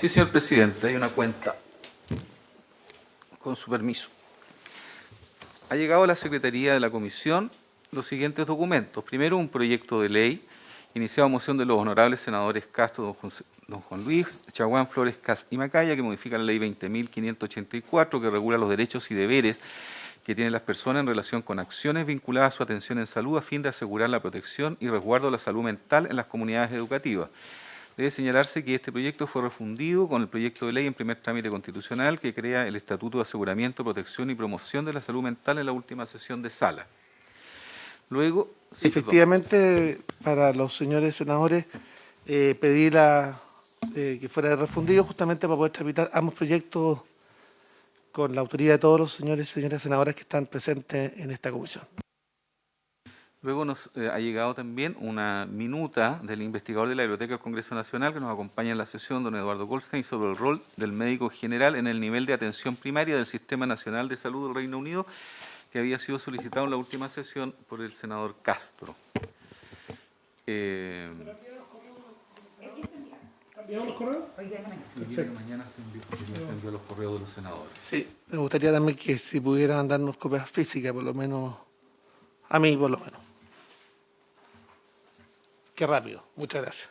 Sí, señor presidente, hay una cuenta. Con su permiso. Ha llegado a la Secretaría de la Comisión los siguientes documentos. Primero, un proyecto de ley iniciado a moción de los honorables senadores Castro, don Juan Luis, Chaguán, Flores, Cas y Macaya, que modifica la ley 20.584, que regula los derechos y deberes que tienen las personas en relación con acciones vinculadas a su atención en salud a fin de asegurar la protección y resguardo de la salud mental en las comunidades educativas. Debe señalarse que este proyecto fue refundido con el proyecto de ley en primer trámite constitucional que crea el Estatuto de Aseguramiento, Protección y Promoción de la Salud Mental en la última sesión de sala. Luego, sí, efectivamente, para los señores senadores, pedir que fuera refundido justamente para poder tramitar ambos proyectos con la autoridad de todos los señores y señoras senadoras que están presentes en esta comisión. Luego nos ha llegado también una minuta del investigador de la Biblioteca del Congreso Nacional que nos acompaña en la sesión, don Eduardo Goldstein, sobre el rol del médico general en el nivel de atención primaria del Sistema Nacional de Salud del Reino Unido, que había sido solicitado en la última sesión por el senador Castro. ¿Cambiamos los correos? Hoy día de la mañana se envió los correos de los senadores. Sí, me gustaría también que si pudieran darnos copias físicas, por lo menos, a mí por lo menos. Qué rápido, muchas gracias.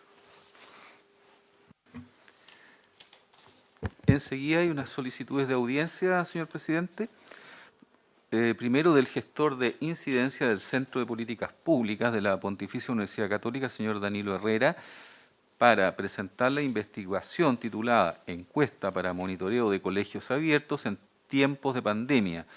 Enseguida hay unas solicitudes de audiencia, señor presidente. Primero, del gestor de incidencia del Centro de Políticas Públicas de la Pontificia Universidad Católica, señor Danilo Herrera, para presentar la investigación titulada Encuesta para monitoreo de colegios abiertos en tiempos de pandemia,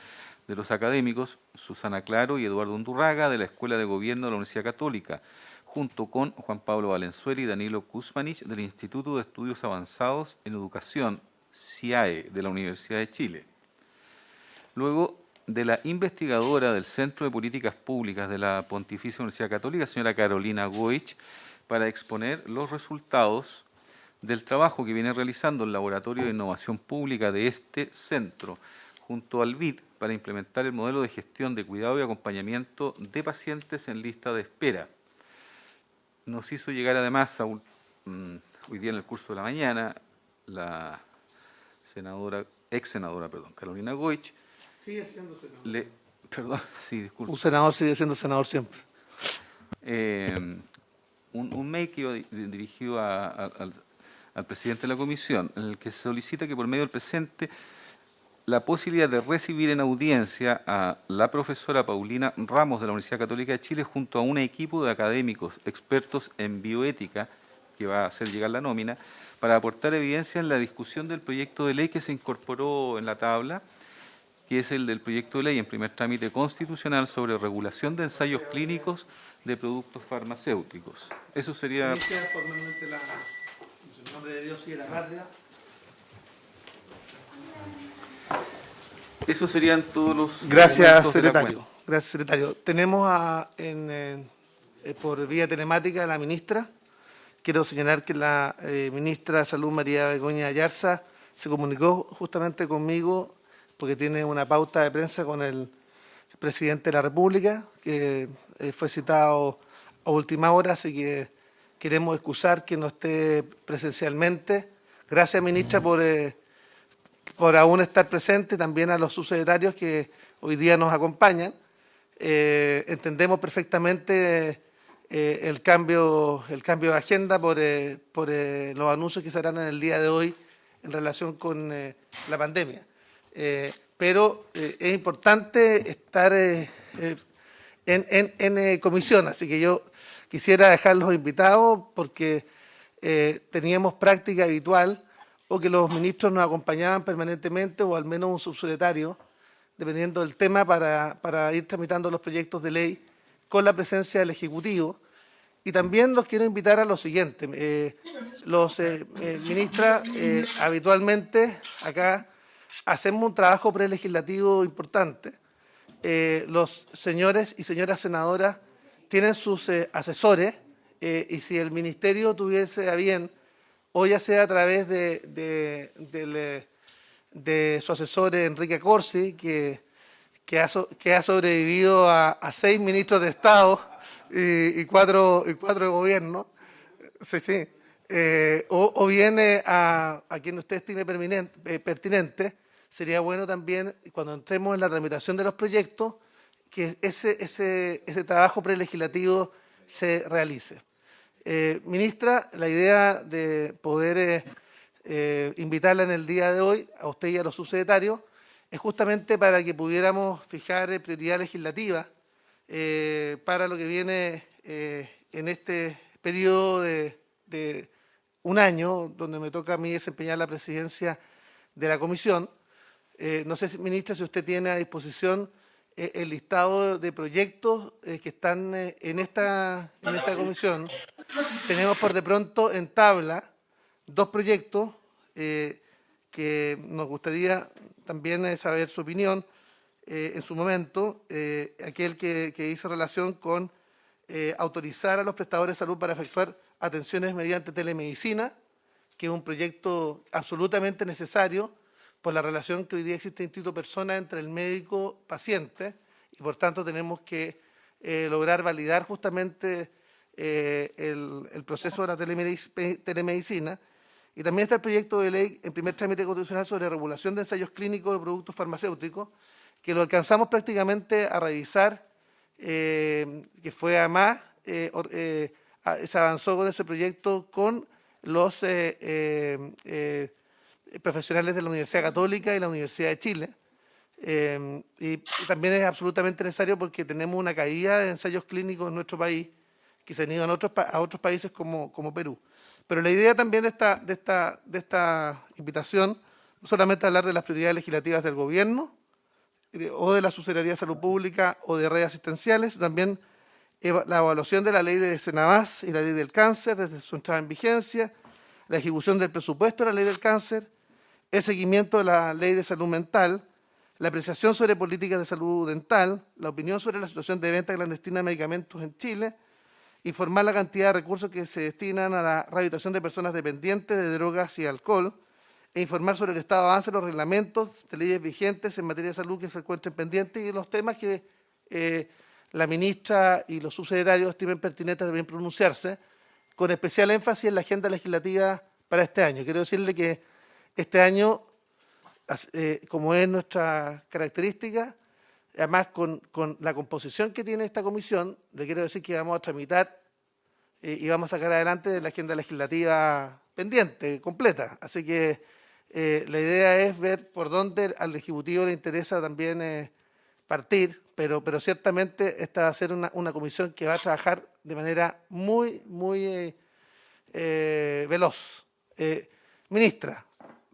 de los académicos Susana Claro y Eduardo Undurraga de la Escuela de Gobierno de la Universidad Católica, junto con Juan Pablo Valenzuela y Danilo Kuzmanich del Instituto de Estudios Avanzados en Educación, CIAE, de la Universidad de Chile. Luego, de la investigadora del Centro de Políticas Públicas de la Pontificia Universidad Católica, señora Carolina Goich, para exponer los resultados del trabajo que viene realizando el Laboratorio de Innovación Pública de este centro, junto al BID, para implementar el modelo de gestión de cuidado y acompañamiento de pacientes en lista de espera. Nos hizo llegar además, hoy día en el curso de la mañana, la ex senadora, Carolina Goich. Sigue siendo senador. Disculpe. Un senador sigue siendo senador siempre. Un mail que iba dirigido al presidente de la comisión, en el que se solicita que por medio del presente la posibilidad de recibir en audiencia a la profesora Paulina Ramos de la Universidad Católica de Chile junto a un equipo de académicos expertos en bioética, que va a hacer llegar la nómina, para aportar evidencia en la discusión del proyecto de ley que se incorporó en la tabla, que es el del proyecto de ley en primer trámite constitucional sobre regulación de ensayos clínicos de productos farmacéuticos. Eso sería... Inicia formalmente en nombre de Dios y de la patria. Eso serían todos los... Gracias, secretario. Gracias, secretario. Tenemos por vía telemática a la ministra. Quiero señalar que la ministra de Salud, María Begoña Ayarza, se comunicó justamente conmigo porque tiene una pauta de prensa con el presidente de la República, que fue citado a última hora, así que queremos excusar que no esté presencialmente. Gracias, ministra, por aún estar presente, también a los subsecretarios que hoy día nos acompañan. Entendemos perfectamente el cambio de agenda por los anuncios que se harán en el día de hoy en relación con la pandemia. Pero es importante estar en comisión, así que yo quisiera dejarlos invitados porque teníamos práctica habitual o que los ministros nos acompañaban permanentemente o al menos un subsecretario, dependiendo del tema, para ir tramitando los proyectos de ley con la presencia del Ejecutivo. Y también los quiero invitar a lo siguiente. Ministra, habitualmente acá hacemos un trabajo prelegislativo importante. Los señores y señoras senadoras tienen sus asesores y si el ministerio tuviese a bien, o ya sea a través de su asesor Enrique Corsi, que ha sobrevivido a 6 ministros de Estado y cuatro de gobierno. Sí. o bien a quien usted estime pertinente. Sería bueno también, cuando entremos en la tramitación de los proyectos, que ese trabajo prelegislativo se realice. Ministra, la idea de poder invitarla en el día de hoy, a usted y a los subsecretarios, es justamente para que pudiéramos fijar prioridad legislativa para lo que viene en este periodo de un año, donde me toca a mí desempeñar la presidencia de la comisión. No sé, ministra, si usted tiene a disposición el listado de proyectos que están en esta comisión. Tenemos por de pronto en tabla 2 proyectos que nos gustaría también saber su opinión en su momento. Aquel que hizo relación con autorizar a los prestadores de salud para efectuar atenciones mediante telemedicina, que es un proyecto absolutamente necesario por la relación que hoy día existe instituto-persona entre el médico-paciente, y por tanto tenemos que lograr validar justamente el proceso de la telemedicina. Y también está el proyecto de ley en primer trámite constitucional sobre regulación de ensayos clínicos de productos farmacéuticos, que lo alcanzamos prácticamente a revisar, que fue a más, se avanzó con ese proyecto con los profesionales de la Universidad Católica y la Universidad de Chile. Y también es absolutamente necesario porque tenemos una caída de ensayos clínicos en nuestro país que se han ido a otros países como Perú. Pero la idea también de esta invitación no solamente hablar de las prioridades legislativas del gobierno o de la Subsecretaría de Salud Pública o de redes asistenciales, también la evaluación de la ley de Senabás y la ley del cáncer desde su entrada en vigencia, la ejecución del presupuesto de la ley del cáncer, el seguimiento de la ley de salud mental, la apreciación sobre políticas de salud dental, la opinión sobre la situación de venta clandestina de medicamentos en Chile, informar la cantidad de recursos que se destinan a la rehabilitación de personas dependientes de drogas y alcohol, e informar sobre el estado de avance de los reglamentos de leyes vigentes en materia de salud que se encuentren pendientes y los temas que la ministra y los subsecretarios estimen pertinentes también pronunciarse, con especial énfasis en la agenda legislativa para este año. Quiero decirle que este año, como es nuestra característica, además con la composición que tiene esta comisión, le quiero decir que vamos a tramitar y vamos a sacar adelante la agenda legislativa pendiente, completa. Así que la idea es ver por dónde al Ejecutivo le interesa también partir, pero ciertamente esta va a ser una comisión que va a trabajar de manera muy veloz. Ministra,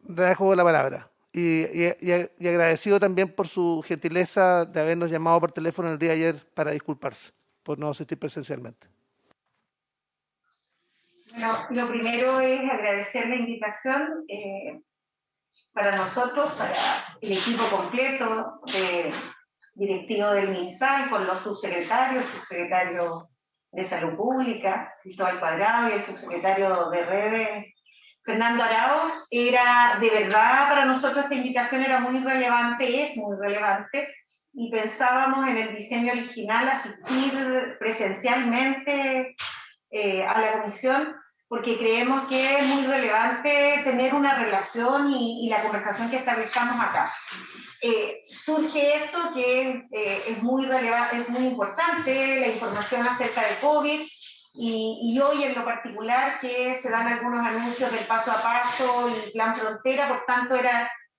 le dejo la palabra. Y agradecido también por su gentileza de habernos llamado por teléfono el día de ayer para disculparse por no asistir presencialmente. Bueno, lo primero es agradecer la invitación para nosotros, para el equipo completo directivo del MinSal, con los subsecretarios, el subsecretario de Salud Pública, Cristóbal Cuadrado, y el subsecretario de Redes, Fernando Arauz. Era de verdad para nosotros esta invitación era muy relevante, es muy relevante, y pensábamos en el diseño original asistir presencialmente a la comisión, porque creemos que es muy relevante tener una relación y la conversación que establezcamos acá. Surge esto que es muy relevante, es muy importante, la información acerca del COVID, y hoy en lo particular que se dan algunos anuncios del paso a paso y plan frontera, por tanto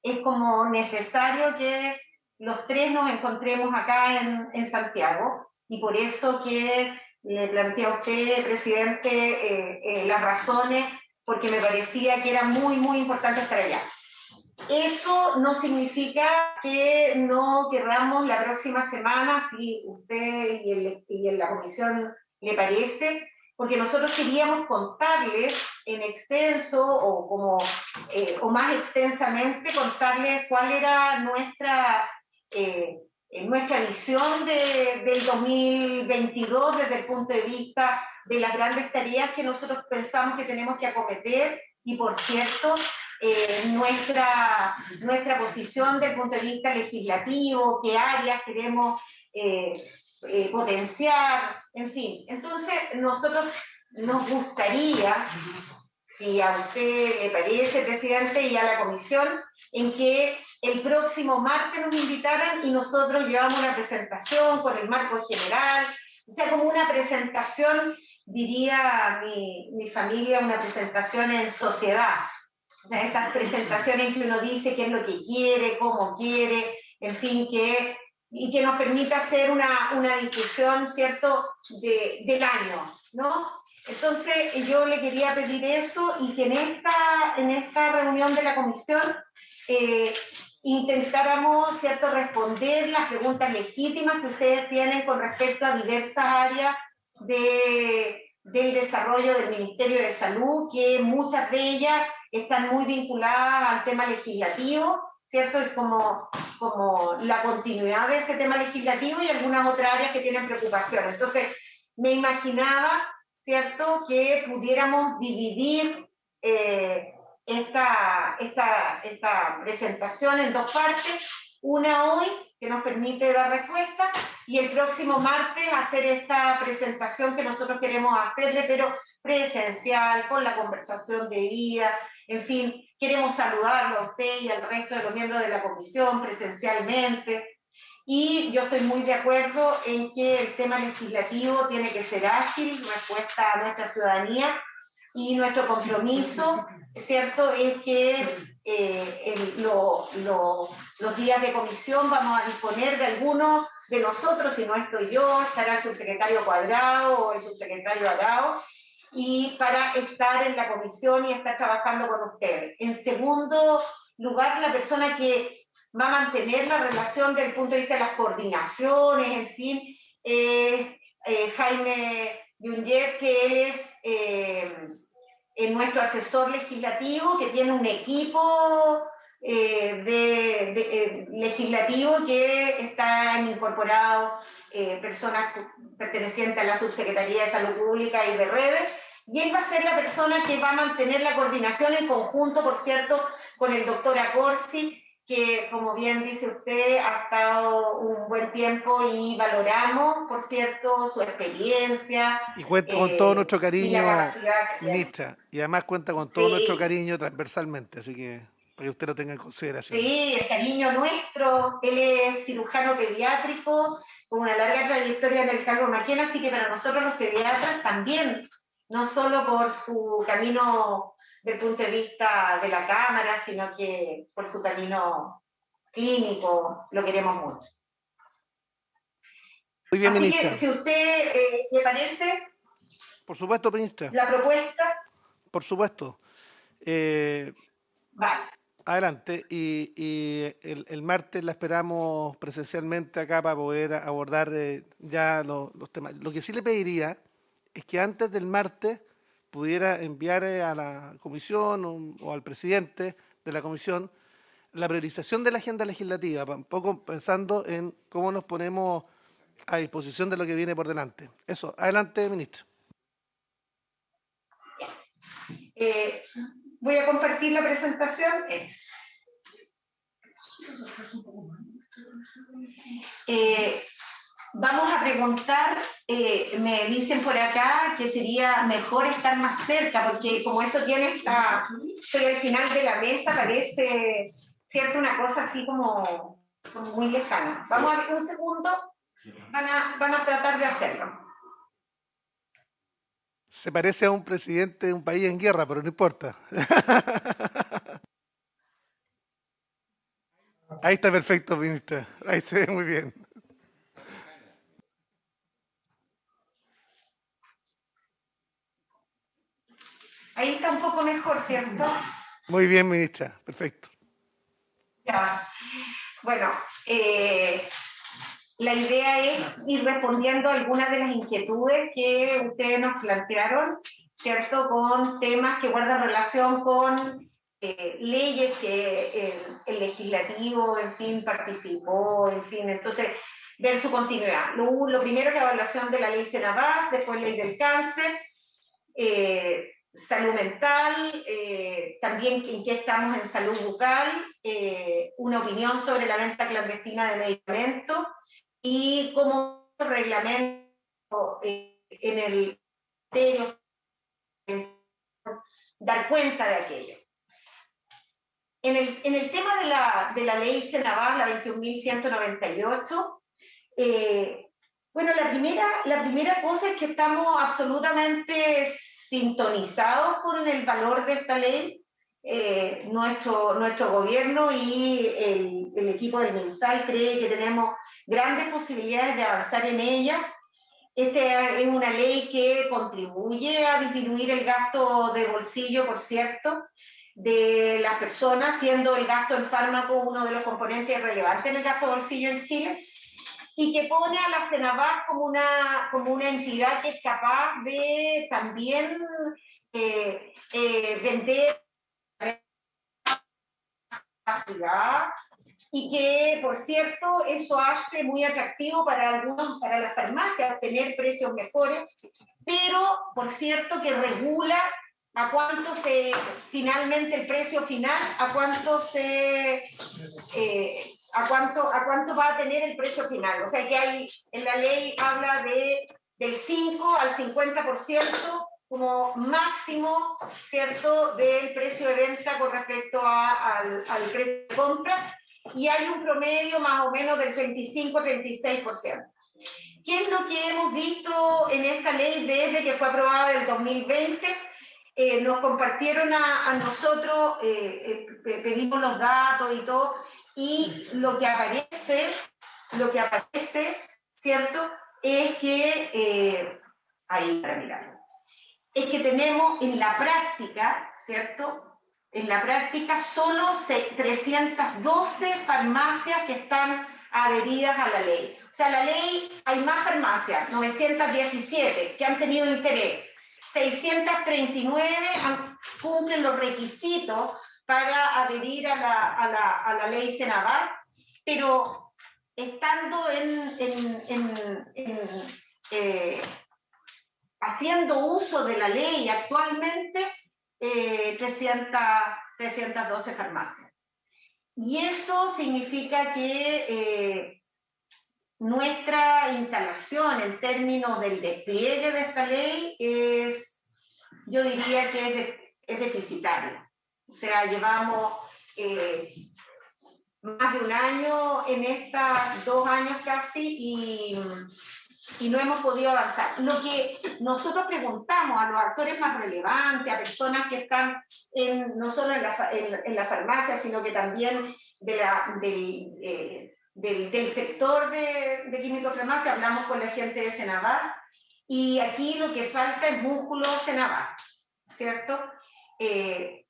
es como necesario que los tres nos encontremos acá en Santiago, y por eso que le planteé a usted, presidente, las razones, porque me parecía que era muy importante estar allá. Eso no significa que no querramos la próxima semana, si usted y en la comisión le parece, porque nosotros queríamos contarles en extenso o más extensamente, contarles cuál era nuestra visión del 2022 desde el punto de vista de las grandes tareas que nosotros pensamos que tenemos que acometer, y por cierto, nuestra posición desde el punto de vista legislativo, qué áreas queremos potenciar, en fin. Entonces, nosotros nos gustaría si a usted le parece, presidente, y a la comisión, en que el próximo martes nos invitaran y nosotros llevamos una presentación con el marco general, o sea, como una presentación, diría mi familia, una presentación en sociedad. O sea, esas presentaciones en que uno dice qué es lo que quiere, cómo quiere, en fin, y que nos permita hacer una discusión, ¿cierto?, del año, ¿no? Entonces, yo le quería pedir eso y que en esta reunión de la comisión intentáramos, ¿cierto?, responder las preguntas legítimas que ustedes tienen con respecto a diversas áreas del desarrollo del Ministerio de Salud, que muchas de ellas están muy vinculadas al tema legislativo, ¿cierto? Y como la continuidad de ese tema legislativo y algunas otras áreas que tienen preocupación. Entonces, me imaginaba, ¿cierto?, que pudiéramos dividir esta presentación en dos partes, una hoy, que nos permite dar respuesta, y el próximo martes hacer esta presentación que nosotros queremos hacerle, pero presencial, con la conversación debida, en fin, queremos saludarlo a usted y al resto de los miembros de la comisión presencialmente. Y yo estoy muy de acuerdo en que el tema legislativo tiene que ser ágil, respuesta a nuestra ciudadanía, y nuestro compromiso, ¿cierto?, es que los días de comisión vamos a disponer de algunos de nosotros, si no estoy yo, estará el subsecretario Cuadrado o el subsecretario Arao, y para estar en la comisión y estar trabajando con ustedes. En segundo lugar, la persona que va a mantener la relación desde el punto de vista de las coordinaciones, en fin, Jaime Yunget, que él es nuestro asesor legislativo, que tiene un equipo legislativo que están incorporados personas pertenecientes a la Subsecretaría de Salud Pública y de Redes, y él va a ser la persona que va a mantener la coordinación en conjunto, por cierto, con el doctor Acorsi, que, como bien dice usted, ha estado un buen tiempo y valoramos, por cierto, su experiencia Y cuenta con todo nuestro y la cariño, capacidad que tiene. ministra, y además cuenta con todo nuestro Sí, cariño transversalmente, así que para que usted lo tenga en consideración. sí, el cariño nuestro. Él es cirujano pediátrico con una larga trayectoria en el Carlos Maquena, así que para nosotros los pediatras también, no solo por su camino del punto de vista de la Cámara, sino que por su camino clínico, lo queremos mucho. Muy bien, Así que ministra. si usted le parece Por supuesto, ministra, la propuesta, por supuesto. vale. Adelante, y el martes la esperamos presencialmente acá para poder abordar ya los temas. Lo que sí le pediría es que antes del martes pudiera enviar a la comisión o al presidente de la comisión la priorización de la agenda legislativa, un poco pensando en cómo nos ponemos a disposición de lo que viene por delante. Eso, adelante, ministro. Voy a compartir la presentación. Vamos a preguntar, me dicen por acá que sería mejor estar más cerca, porque como esto tiene estoy al final de la mesa, parece, ¿cierto?, una cosa así como muy lejana. Vamos a ver un segundo, van a tratar de hacerlo. Se parece a un presidente de un país en guerra, pero no importa. Ahí está perfecto, ministra. Ahí se ve muy bien. Ahí está un poco mejor, ¿cierto? Muy bien, ministra. Perfecto. Ya. Bueno, la idea es ir respondiendo a algunas de las inquietudes que ustedes nos plantearon, ¿cierto?, con temas que guardan relación con leyes que el legislativo, en fin, participó, en fin, entonces, ver su continuidad. Lo primero es la evaluación de la ley Senabas, después ley del cáncer, salud mental, también en qué estamos en salud bucal, una opinión sobre la venta clandestina de medicamentos y cómo el reglamento en el ministerio dar cuenta de aquello. En el tema de la ley Senabas, la 21.198, bueno, la primera cosa es que estamos absolutamente sintonizados con el valor de esta ley. Nuestro gobierno y el equipo del MinSal cree que tenemos grandes posibilidades de avanzar en ella. Esta es una ley que contribuye a disminuir el gasto de bolsillo, por cierto, de las personas, siendo el gasto en fármaco uno de los componentes relevantes en el gasto de bolsillo en Chile, y que pone a la Senabas como una entidad que es capaz de también vender privada, y que, por cierto, eso hace muy atractivo para las farmacias tener precios mejores, pero, por cierto, que regula a cuánto finalmente el precio final, a cuánto va a tener el precio final. O sea que en la ley habla del 5 al 50% como máximo, ¿cierto?, del precio de venta con respecto al precio de compra, y hay un promedio más o menos del 35-36%. ¿Qué es lo que hemos visto en esta ley desde que fue aprobada en el 2020? Nos compartieron a nosotros, pedimos los datos y todo, y lo que aparece, ¿cierto?, es que, ahí para mirarlo, es que tenemos en la práctica, ¿cierto?, en la práctica solo 312 farmacias que están adheridas a la ley. O sea, la ley, hay más farmacias, 917, que han tenido interés. 639 cumplen los requisitos para adherir a la ley Senabas, pero estando haciendo uso de la ley actualmente, 312 farmacias. Y eso significa que nuestra instalación en términos del despliegue de esta ley yo diría que es deficitaria. O sea, llevamos más de un año en estas, 2 años casi, y no hemos podido avanzar. Lo que nosotros preguntamos a los actores más relevantes, a personas que están no solo en la farmacia, sino que también del sector de químico-farmacia, hablamos con la gente de Senabas, y aquí lo que falta es músculo Senabas, ¿cierto?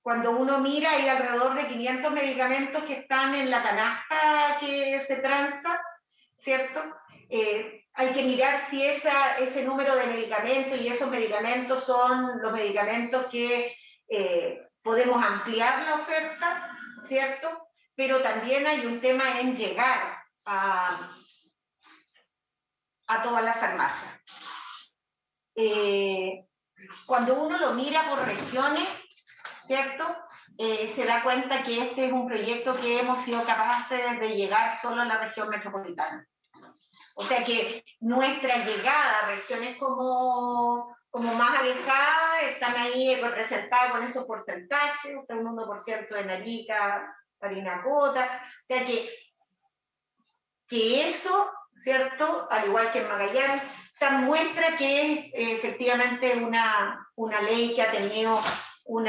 Cuando uno mira, hay alrededor de 500 medicamentos que están en la canasta que se transa, ¿cierto? Hay que mirar si ese número de medicamentos y esos medicamentos son los medicamentos que podemos ampliar la oferta, ¿cierto? Pero también hay un tema en llegar a todas las farmacias. Cuando uno lo mira por regiones, ¿cierto? Se da cuenta que este es un proyecto que hemos sido capaces de llegar solo a la región metropolitana. O sea que nuestra llegada a regiones como más alejadas están ahí representadas con esos porcentajes, o sea, un 1% en Arica, Parinacota, o sea que eso, ¿cierto?, al igual que en Magallanes, o sea, muestra que es efectivamente una ley que ha tenido un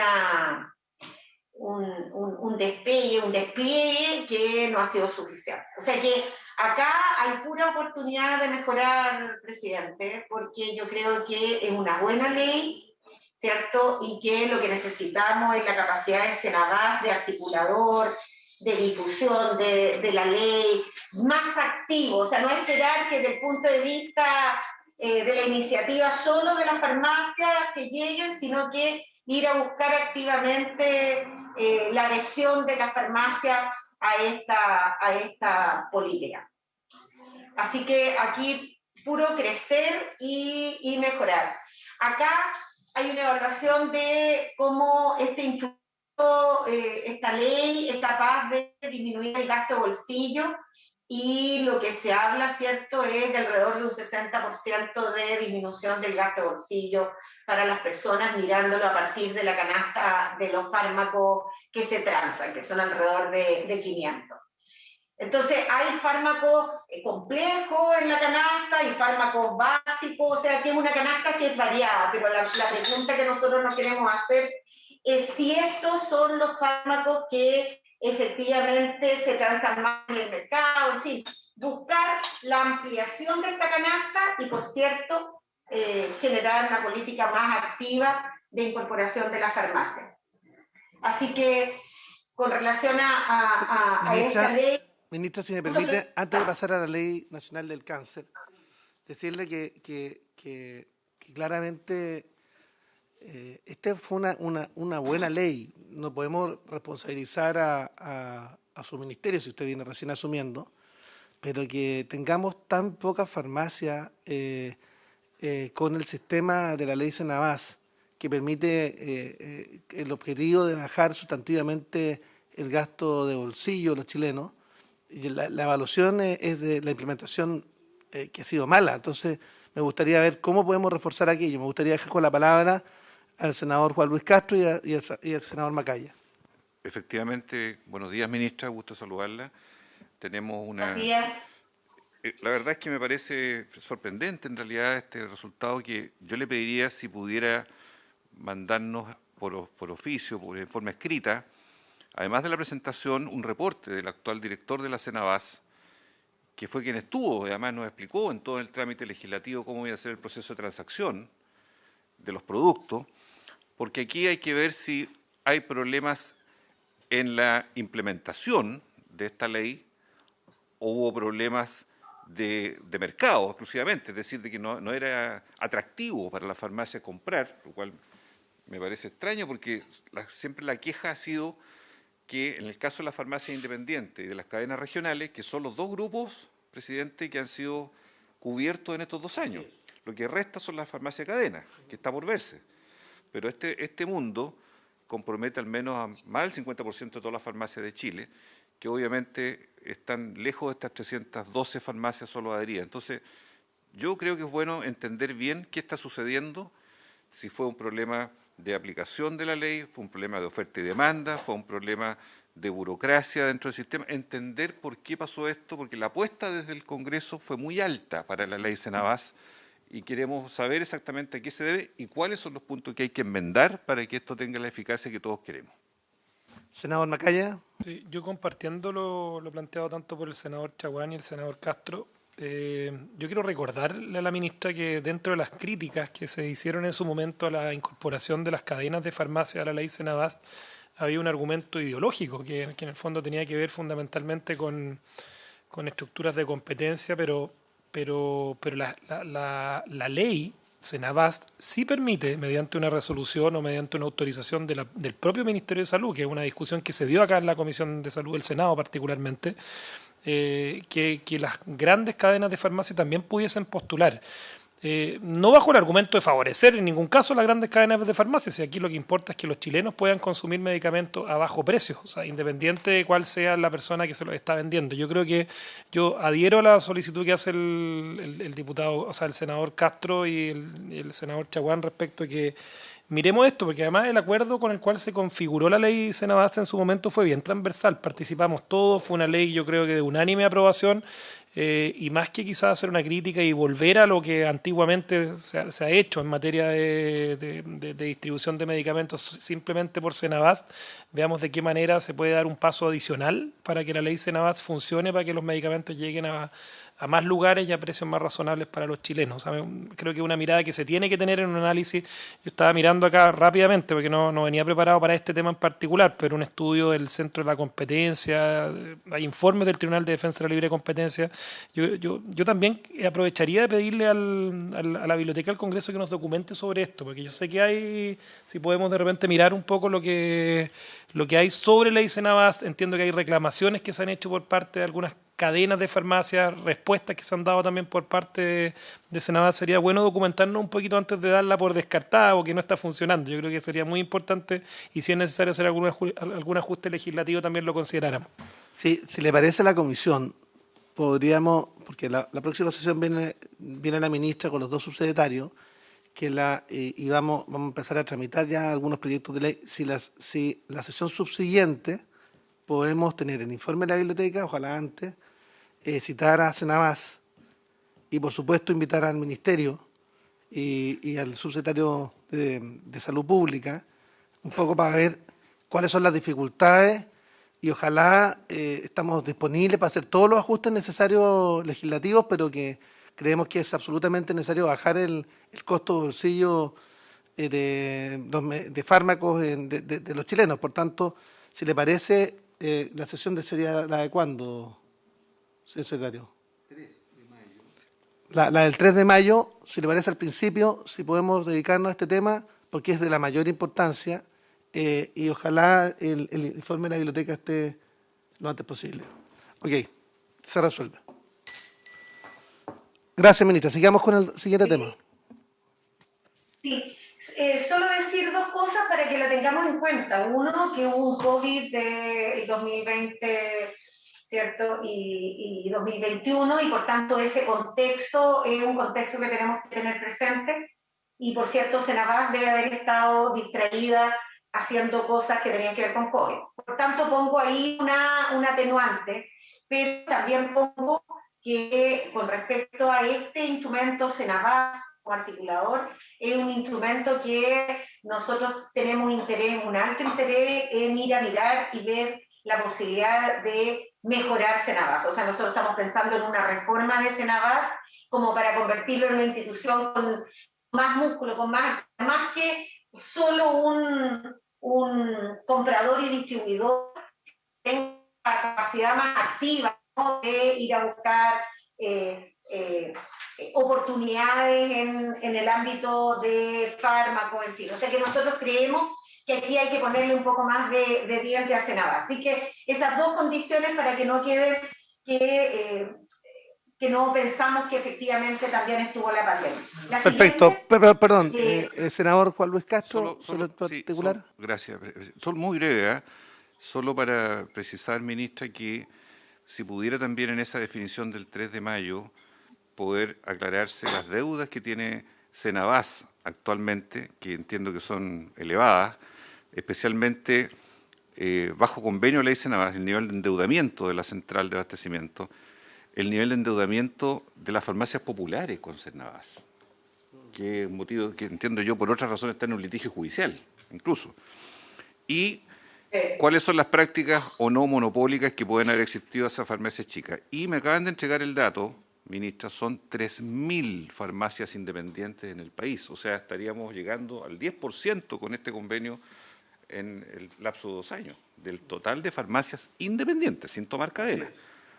despliegue que no ha sido suficiente. O sea que acá hay pura oportunidad de mejorar, presidente, porque yo creo que es una buena ley, ¿cierto? Y que lo que necesitamos es la capacidad de Senabas, de articulador, de difusión de la ley, más activo, o sea, no esperar que desde el punto de vista de la iniciativa solo de las farmacias que lleguen, sino que ir a buscar activamente la adhesión de las farmacias a esta política. Así que aquí puro crecer y mejorar. Acá hay una evaluación de cómo esta ley es capaz de disminuir el gasto de bolsillo y lo que se habla, ¿cierto?, es de alrededor de un 60% de disminución del gasto de bolsillo para las personas, mirándolo a partir de la canasta de los fármacos que se transan, que son alrededor de 500. Entonces, hay fármacos complejos en la canasta y fármacos básicos, o sea, que es una canasta que es variada, pero la pregunta que nosotros nos queremos hacer es si estos son los fármacos que efectivamente se transan más en el mercado, en fin, buscar la ampliación de esta canasta y, por cierto, generar una política más activa de incorporación de la farmacia. Así que, con relación a esta ley... Ministra, si me permite, antes de pasar a la Ley Nacional del Cáncer, decirle que claramente esta fue una buena ley. No podemos responsabilizar a su ministerio, si usted viene recién asumiendo, pero que tengamos tan pocas farmacias con el sistema de la ley Senabás, que permite el objetivo de bajar sustantivamente el gasto de bolsillo de los chilenos. Y la evaluación es de la implementación que ha sido mala. Entonces, me gustaría ver cómo podemos reforzar aquello. Me gustaría dejar con la palabra al senador Juan Luis Castro y al senador Macaya. Efectivamente, buenos días, ministra, gusto saludarla. Tenemos una... Buenos días. La verdad es que me parece sorprendente en realidad este resultado, que yo le pediría si pudiera mandarnos por oficio, en forma escrita, además de la presentación, un reporte del actual director de la Senabás, que fue quien estuvo, y además nos explicó en todo el trámite legislativo cómo iba a ser el proceso de transacción de los productos, porque aquí hay que ver si hay problemas en la implementación de esta ley o hubo problemas de mercado exclusivamente, es decir, de que no era atractivo para la farmacia comprar, lo cual me parece extraño porque siempre la queja ha sido que en el caso de las farmacias independientes y de las cadenas regionales, que son los dos grupos, presidente, que han sido cubiertos en estos 2 años. Lo que resta son las farmacias cadenas, que está por verse. Pero este mundo compromete al menos a más del 50% de todas las farmacias de Chile, que obviamente están lejos de estas 312 farmacias solo adheridas. Entonces, yo creo que es bueno entender bien qué está sucediendo, si fue un problema de aplicación de la ley, fue un problema de oferta y demanda, fue un problema de burocracia dentro del sistema, entender por qué pasó esto, porque la apuesta desde el Congreso fue muy alta para la ley Senabás y queremos saber exactamente a qué se debe y cuáles son los puntos que hay que enmendar para que esto tenga la eficacia que todos queremos. Senador Macaya. Sí, yo compartiendo lo planteado tanto por el senador Chaguán y el senador Castro, yo quiero recordarle a la ministra que dentro de las críticas que se hicieron en su momento a la incorporación de las cadenas de farmacia a la ley Senabás, había un argumento ideológico que en el fondo tenía que ver fundamentalmente con estructuras de competencia, pero la ley Senabás sí permite, mediante una resolución o mediante una autorización del propio Ministerio de Salud, que es una discusión que se dio acá en la Comisión de Salud del Senado particularmente, que las grandes cadenas de farmacia también pudiesen postular. No bajo el argumento de favorecer en ningún caso las grandes cadenas de farmacia, si aquí lo que importa es que los chilenos puedan consumir medicamentos a bajo precio, o sea, independiente de cuál sea la persona que se los está vendiendo. Yo adhiero a la solicitud que hace el diputado, o sea, el senador Castro y el senador Chaguán respecto a que miremos esto, porque además el acuerdo con el cual se configuró la ley Senabás en su momento fue bien transversal, participamos todos, fue una ley yo creo que de unánime aprobación, y más que quizás hacer una crítica y volver a lo que antiguamente se ha hecho en materia de distribución de medicamentos simplemente por Senabás, veamos de qué manera se puede dar un paso adicional para que la ley Senabás funcione, para que los medicamentos lleguen a más lugares y a precios más razonables para los chilenos. O sea, creo que es una mirada que se tiene que tener en un análisis. Yo estaba mirando acá rápidamente porque no venía preparado para este tema en particular, pero un estudio del Centro de la Competencia, hay informes del Tribunal de Defensa de la Libre Competencia. Yo también aprovecharía de pedirle a la Biblioteca del Congreso que nos documente sobre esto, porque yo sé que hay, si podemos de repente mirar un poco lo que hay sobre ley Senabás, entiendo que hay reclamaciones que se han hecho por parte de algunas cadenas de farmacias, respuestas que se han dado también por parte de Senabás. Sería bueno documentarnos un poquito antes de darla por descartada o que no está funcionando. Yo creo que sería muy importante y si es necesario hacer algún ajuste legislativo también lo consideráramos. Sí, si le parece a la comisión, podríamos, porque la próxima sesión viene la ministra con los dos subsecretarios, y vamos a empezar a tramitar ya algunos proyectos de ley. Si la sesión subsiguiente podemos tener el informe de la biblioteca, ojalá antes, citar a Senabas y, por supuesto, invitar al Ministerio y al subsecretario de Salud Pública, un poco para ver cuáles son las dificultades y ojalá estamos disponibles para hacer todos los ajustes necesarios legislativos, pero que creemos que es absolutamente necesario bajar el costo bolsillo de fármacos de los chilenos. Por tanto, si le parece, la sesión sería la de cuándo, señor secretario. La del 3 de mayo, si le parece al principio, si podemos dedicarnos a este tema, porque es de la mayor importancia, y ojalá el informe de la biblioteca esté lo antes posible. Ok, se resuelve. Gracias, ministra. Sigamos con el siguiente tema. Sí, solo decir dos cosas para que lo tengamos en cuenta. Uno, que hubo un COVID del 2020, ¿cierto? Y 2021, y por tanto ese contexto es un contexto que tenemos que tener presente. Y por cierto, Senabas debe haber estado distraída haciendo cosas que tenían que ver con COVID. Por tanto, pongo ahí un atenuante, pero también pongo que con respecto a este instrumento Senabas como articulador, es un instrumento que nosotros tenemos interés, un alto interés en ir a mirar y ver la posibilidad de mejorar Senabas. O sea, nosotros estamos pensando en una reforma de Senabas como para convertirlo en una institución con más músculo, con más que solo un comprador y distribuidor, tenga capacidad más activa, ¿no?, de ir a buscar oportunidades en el ámbito de fármacos, en fin. O sea que nosotros creemos que aquí hay que ponerle un poco más de diente a Senabas. Así que esas dos condiciones para que no quede que no pensamos que efectivamente también estuvo la pandemia. Perfecto. Siguiente, Perdón, senador Juan Luis Castro, sobre el particular. Sí, gracias. Son muy breves, ¿eh? Solo para precisar, ministra, que si pudiera también en esa definición del 3 de mayo poder aclararse las deudas que tiene Senabas actualmente, que entiendo que son elevadas, especialmente bajo convenio de ley Senabas, el nivel de endeudamiento de la central de abastecimiento, el nivel de endeudamiento de las farmacias populares con Senabas, que motivo que entiendo yo por otras razones está en un litigio judicial, incluso. Y cuáles son las prácticas o no monopólicas que pueden haber existido a esas farmacias chicas. Y me acaban de entregar el dato, ministra, son 3.000 farmacias independientes en el país. O sea, estaríamos llegando al 10% con este convenio en el lapso de 2 años, del total de farmacias independientes, sin tomar cadena.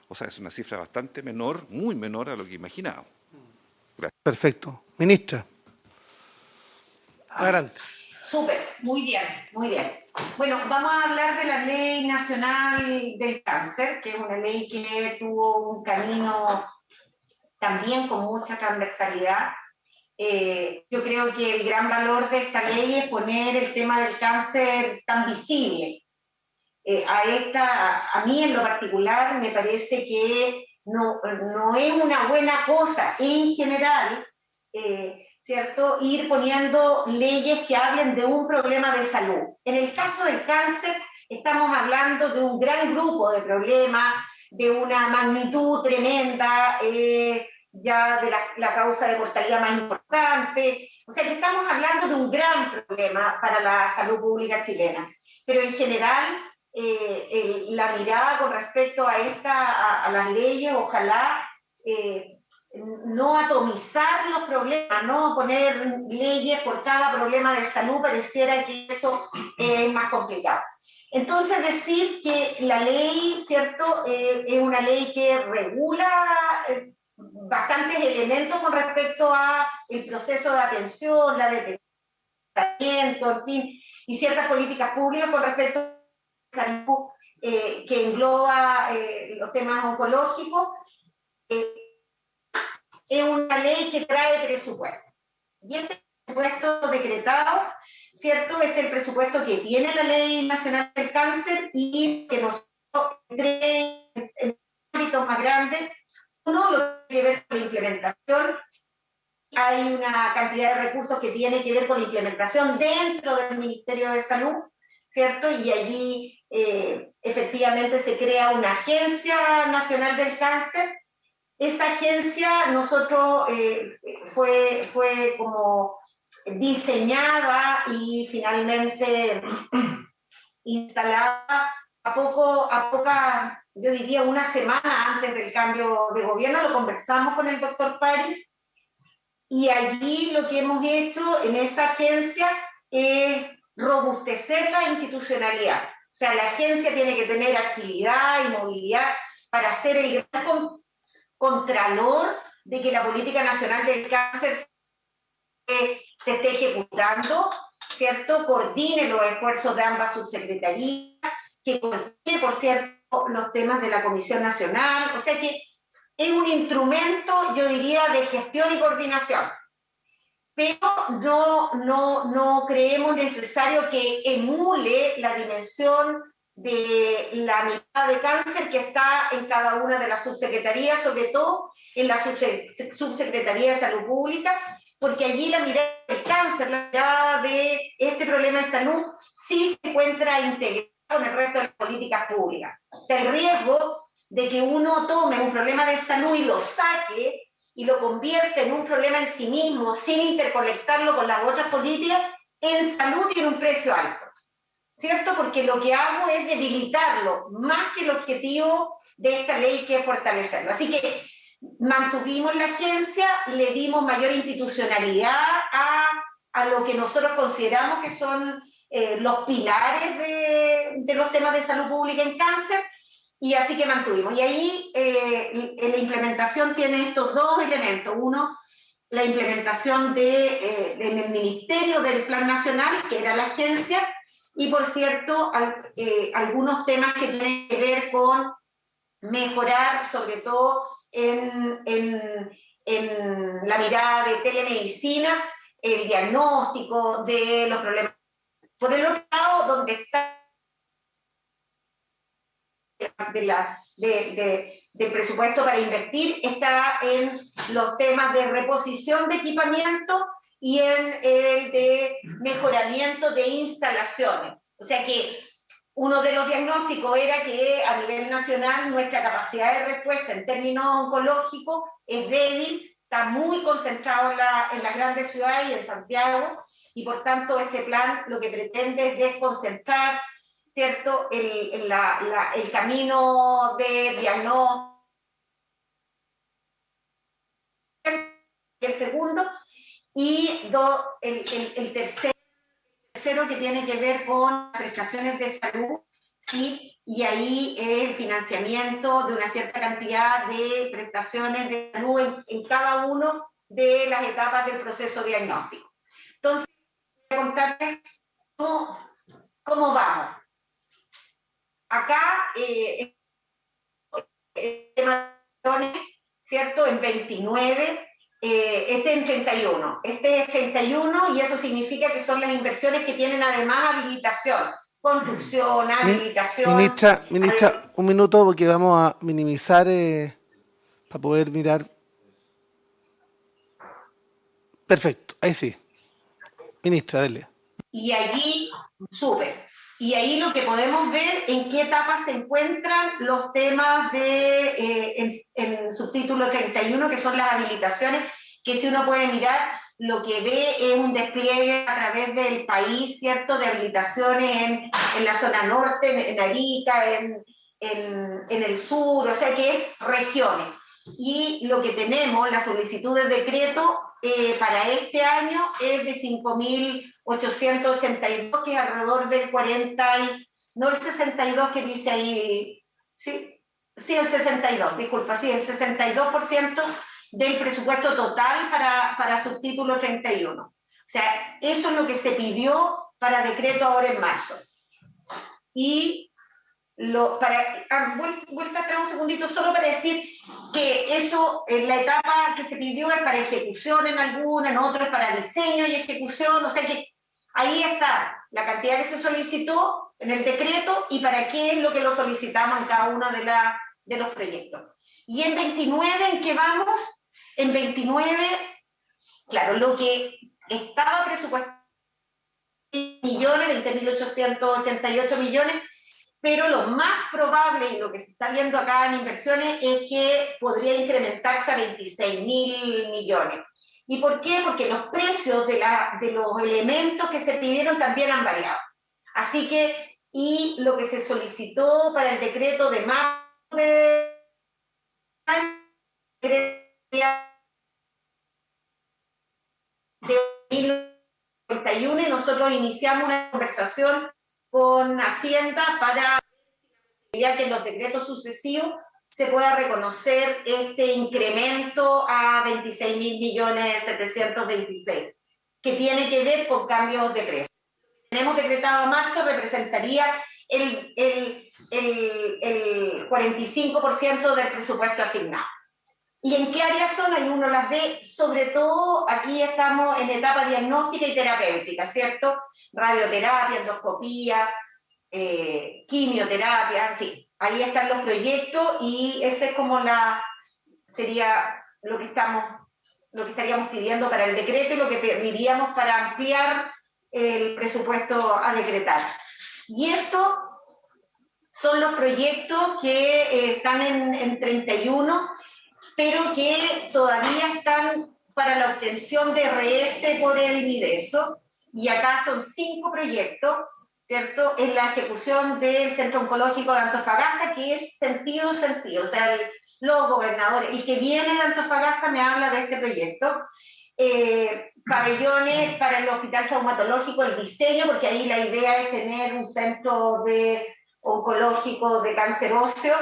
O sea, es una cifra bastante menor, muy menor a lo que imaginábamos. Gracias. Perfecto. Ministra. Adelante. Súper, muy bien, muy bien. Bueno, vamos a hablar de la Ley Nacional del Cáncer, que es una ley que tuvo un camino también con mucha transversalidad. Yo creo que el gran valor de esta ley es poner el tema del cáncer tan visible. A mí en lo particular me parece que no es una buena cosa en general, ¿cierto?, ir poniendo leyes que hablen de un problema de salud. En el caso del cáncer estamos hablando de un gran grupo de problemas, de una magnitud tremenda, ya de la causa de mortalidad más importante. O sea que estamos hablando de un gran problema para la salud pública chilena. Pero en general, la mirada con respecto a las leyes, ojalá no atomizar los problemas, no poner leyes por cada problema de salud, pareciera que eso es más complicado. Entonces decir que la ley, ¿cierto?, es una ley que regula bastantes elementos con respecto a el proceso de atención, la detección, en fin, y ciertas políticas públicas con respecto a la salud que engloba los temas oncológicos. Es una ley que trae presupuesto. Y este presupuesto decretado, ¿cierto? Este es el presupuesto que tiene la Ley Nacional del Cáncer y que nosotros en ámbitos más grandes Uno, lo que tiene que ver con la implementación. Hay una cantidad de recursos que tiene que ver con la implementación dentro del Ministerio de Salud, ¿cierto? Y allí efectivamente se crea una Agencia Nacional del Cáncer. Esa agencia nosotros fue como diseñada y finalmente instalada yo diría una semana antes del cambio de gobierno. Lo conversamos con el doctor París y allí lo que hemos hecho en esa agencia es robustecer la institucionalidad. O sea, la agencia tiene que tener agilidad y movilidad para ser el gran contralor de que la política nacional del cáncer se esté ejecutando, ¿cierto? Coordine los esfuerzos de ambas subsecretarías, que coordine, por cierto, los temas de la Comisión Nacional. O sea que es un instrumento, yo diría, de gestión y coordinación. Pero no creemos necesario que emule la dimensión de la mirada de cáncer que está en cada una de las subsecretarías, sobre todo en la subsecretaría de Salud Pública, porque allí la mirada del cáncer, la mirada de este problema de salud, sí se encuentra integrada con el resto de las políticas públicas. O sea, el riesgo de que uno tome un problema de salud y lo saque y lo convierte en un problema en sí mismo, sin interconectarlo con las otras políticas, en salud tiene un precio alto, ¿cierto? Porque lo que hago es debilitarlo, más que el objetivo de esta ley, que es fortalecerlo. Así que mantuvimos la agencia, le dimos mayor institucionalidad a lo que nosotros consideramos que son los pilares de los temas de salud pública en cáncer, y así que mantuvimos. Y ahí la implementación tiene estos dos elementos. Uno, la implementación en el Ministerio del Plan Nacional, que era la agencia, y por cierto, algunos temas que tienen que ver con mejorar, sobre todo en la mirada de telemedicina, el diagnóstico de los problemas. Por el otro lado, donde está del presupuesto para invertir, está en los temas de reposición de equipamiento y en el de mejoramiento de instalaciones. O sea que uno de los diagnósticos era que a nivel nacional nuestra capacidad de respuesta en términos oncológicos es débil, está muy concentrado en las grandes ciudades y en Santiago, y por tanto este plan lo que pretende es desconcentrar, ¿cierto?, el camino de diagnóstico. El segundo, y el tercero, que tiene que ver con prestaciones de salud, ¿sí? Y ahí el financiamiento de una cierta cantidad de prestaciones de salud en cada uno de las etapas del proceso diagnóstico. Entonces, voy a contarles cómo vamos. Acá, ¿cierto? En 29, este en 31. Este es 31 y eso significa que son las inversiones que tienen además habilitación, construcción, habilitación. Ministra, un minuto porque vamos a minimizar para poder mirar. Perfecto, ahí sí. Ministra, dele. Y allí, súper. Y ahí lo que podemos ver en qué etapa se encuentran los temas en subtítulo 31, que son las habilitaciones, que si uno puede mirar, lo que ve es un despliegue a través del país, ¿cierto?, de habilitaciones en la zona norte, en Arica, en el sur, o sea que es regiones. Y lo que tenemos, la solicitud de decreto para este año es de 5.882, que es alrededor del 40, no el 62 que dice ahí, sí, el 62, disculpa, sí, el 62% del presupuesto total para subtítulo 31. O sea, eso es lo que se pidió para decreto ahora en marzo. Y vuelta atrás un segundito, solo para decir que eso, la etapa que se pidió es para ejecución en alguna, en otras para diseño y ejecución, o sea que ahí está la cantidad que se solicitó en el decreto y para qué es lo que lo solicitamos en cada uno de los proyectos. Y en 29, ¿en qué vamos? En 29, claro, lo que estaba presupuestado millones, 20.888 millones, pero lo más probable y lo que se está viendo acá en inversiones es que podría incrementarse a 26.000 millones. ¿Y por qué? Porque los precios de los elementos que se pidieron también han variado. Así que, y lo que se solicitó para el decreto de marzo de 2091, y nosotros iniciamos una conversación con Hacienda para que en los decretos sucesivos se pueda reconocer este incremento a 26.726.000, que tiene que ver con cambios de precio. Tenemos decretado a marzo, representaría el 45% del presupuesto asignado. ¿Y en qué áreas son? Ahí uno las ve, sobre todo aquí estamos en etapa diagnóstica y terapéutica, ¿cierto? Radioterapia, endoscopía, quimioterapia, en fin. Ahí están los proyectos y ese es como sería lo que estaríamos pidiendo para el decreto y lo que pediríamos para ampliar el presupuesto a decretar. Y estos son los proyectos que están en 31, pero que todavía están para la obtención de RS por el Mideso, y acá son 5 proyectos, ¿cierto?, en la ejecución del Centro Oncológico de Antofagasta, que es sentido, o sea, los gobernadores, el que viene de Antofagasta me habla de este proyecto, pabellones para el Hospital Traumatológico, el diseño, porque ahí la idea es tener un centro oncológico de cáncer óseo.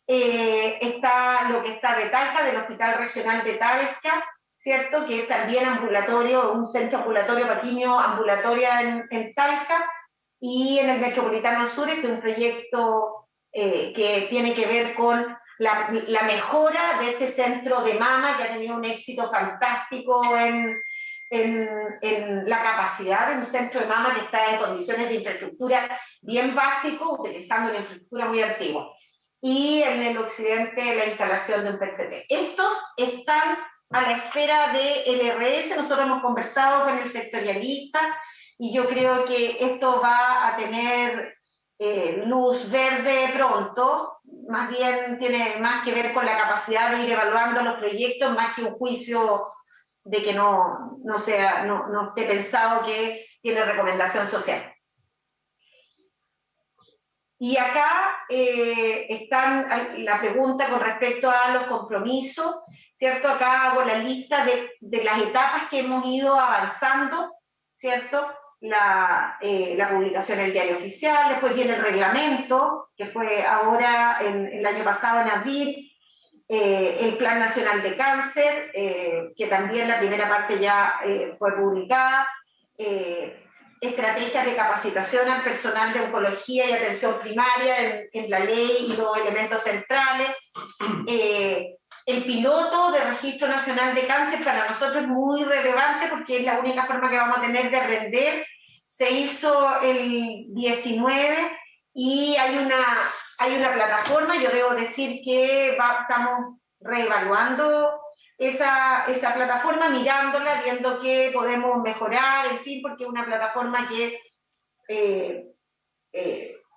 Está lo que está de Talca, del Hospital Regional de Talca, ¿cierto?, que es también ambulatorio, un centro ambulatorio para quimio ambulatoria en Talca, y en el Metropolitano Sur, este es un proyecto que tiene que ver con la mejora de este centro de mama, que ha tenido un éxito fantástico en la capacidad de un centro de mama que está en condiciones de infraestructura bien básico, utilizando una infraestructura muy antigua. Y en el occidente la instalación de un PCT. Estos están a la espera del RS, nosotros hemos conversado con el sectorialista y yo creo que esto va a tener luz verde pronto, más bien tiene más que ver con la capacidad de ir evaluando los proyectos, más que un juicio de que no esté pensado que tiene recomendación social. Y acá están la pregunta con respecto a los compromisos, ¿cierto? Acá hago la lista de las etapas que hemos ido avanzando, ¿cierto? La publicación en el Diario Oficial, después viene el reglamento, que fue ahora, el año pasado, en abril, el Plan Nacional de Cáncer, que también la primera parte ya fue publicada, estrategias de capacitación al personal de oncología y atención primaria en la ley y los elementos centrales. El piloto de Registro Nacional de Cáncer para nosotros es muy relevante porque es la única forma que vamos a tener de aprender. Se hizo el 19 y hay una plataforma, yo debo decir que estamos reevaluando esa plataforma, mirándola, viendo qué podemos mejorar, en fin, porque es una plataforma que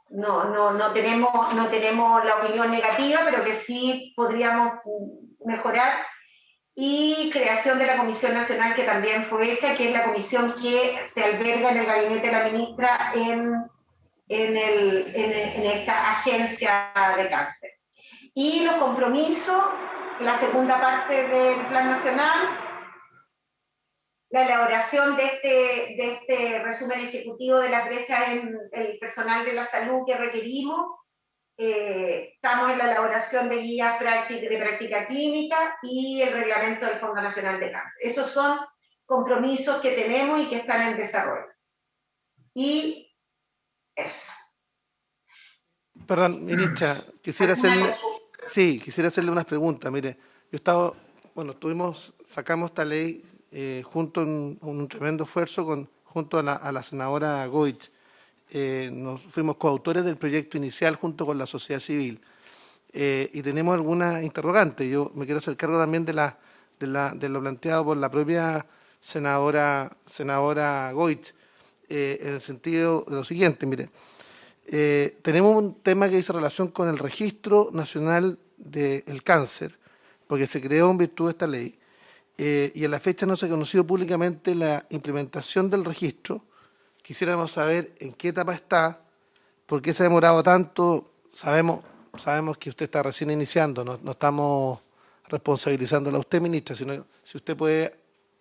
no tenemos la opinión negativa, pero que sí podríamos mejorar. Y creación de la Comisión Nacional, que también fue hecha, que es la comisión que se alberga en el gabinete de la ministra en esta agencia de cáncer. Y los compromisos, la segunda parte del Plan Nacional, la elaboración de este resumen ejecutivo de la brecha en el personal de la salud que requerimos. Estamos en la elaboración de guías de práctica clínica y el reglamento del Fondo Nacional de Cáncer. Esos son compromisos que tenemos y que están en desarrollo. Y eso. Perdón, ministra, quisiera hacerle unas preguntas. Mire, sacamos esta ley junto en un tremendo esfuerzo junto a la senadora Goich. Nos fuimos coautores del proyecto inicial junto con la sociedad civil. y tenemos algunas interrogantes. Yo me quiero hacer cargo también de lo planteado por la propia senadora Goich, en el sentido de lo siguiente, mire, tenemos un tema que dice relación con el Registro Nacional del Cáncer, porque se creó en virtud de esta ley, y a la fecha no se ha conocido públicamente la implementación del registro. Quisiéramos saber en qué etapa está, por qué se ha demorado tanto. Sabemos que usted está recién iniciando, no estamos responsabilizándolo a usted, ministra, sino si usted puede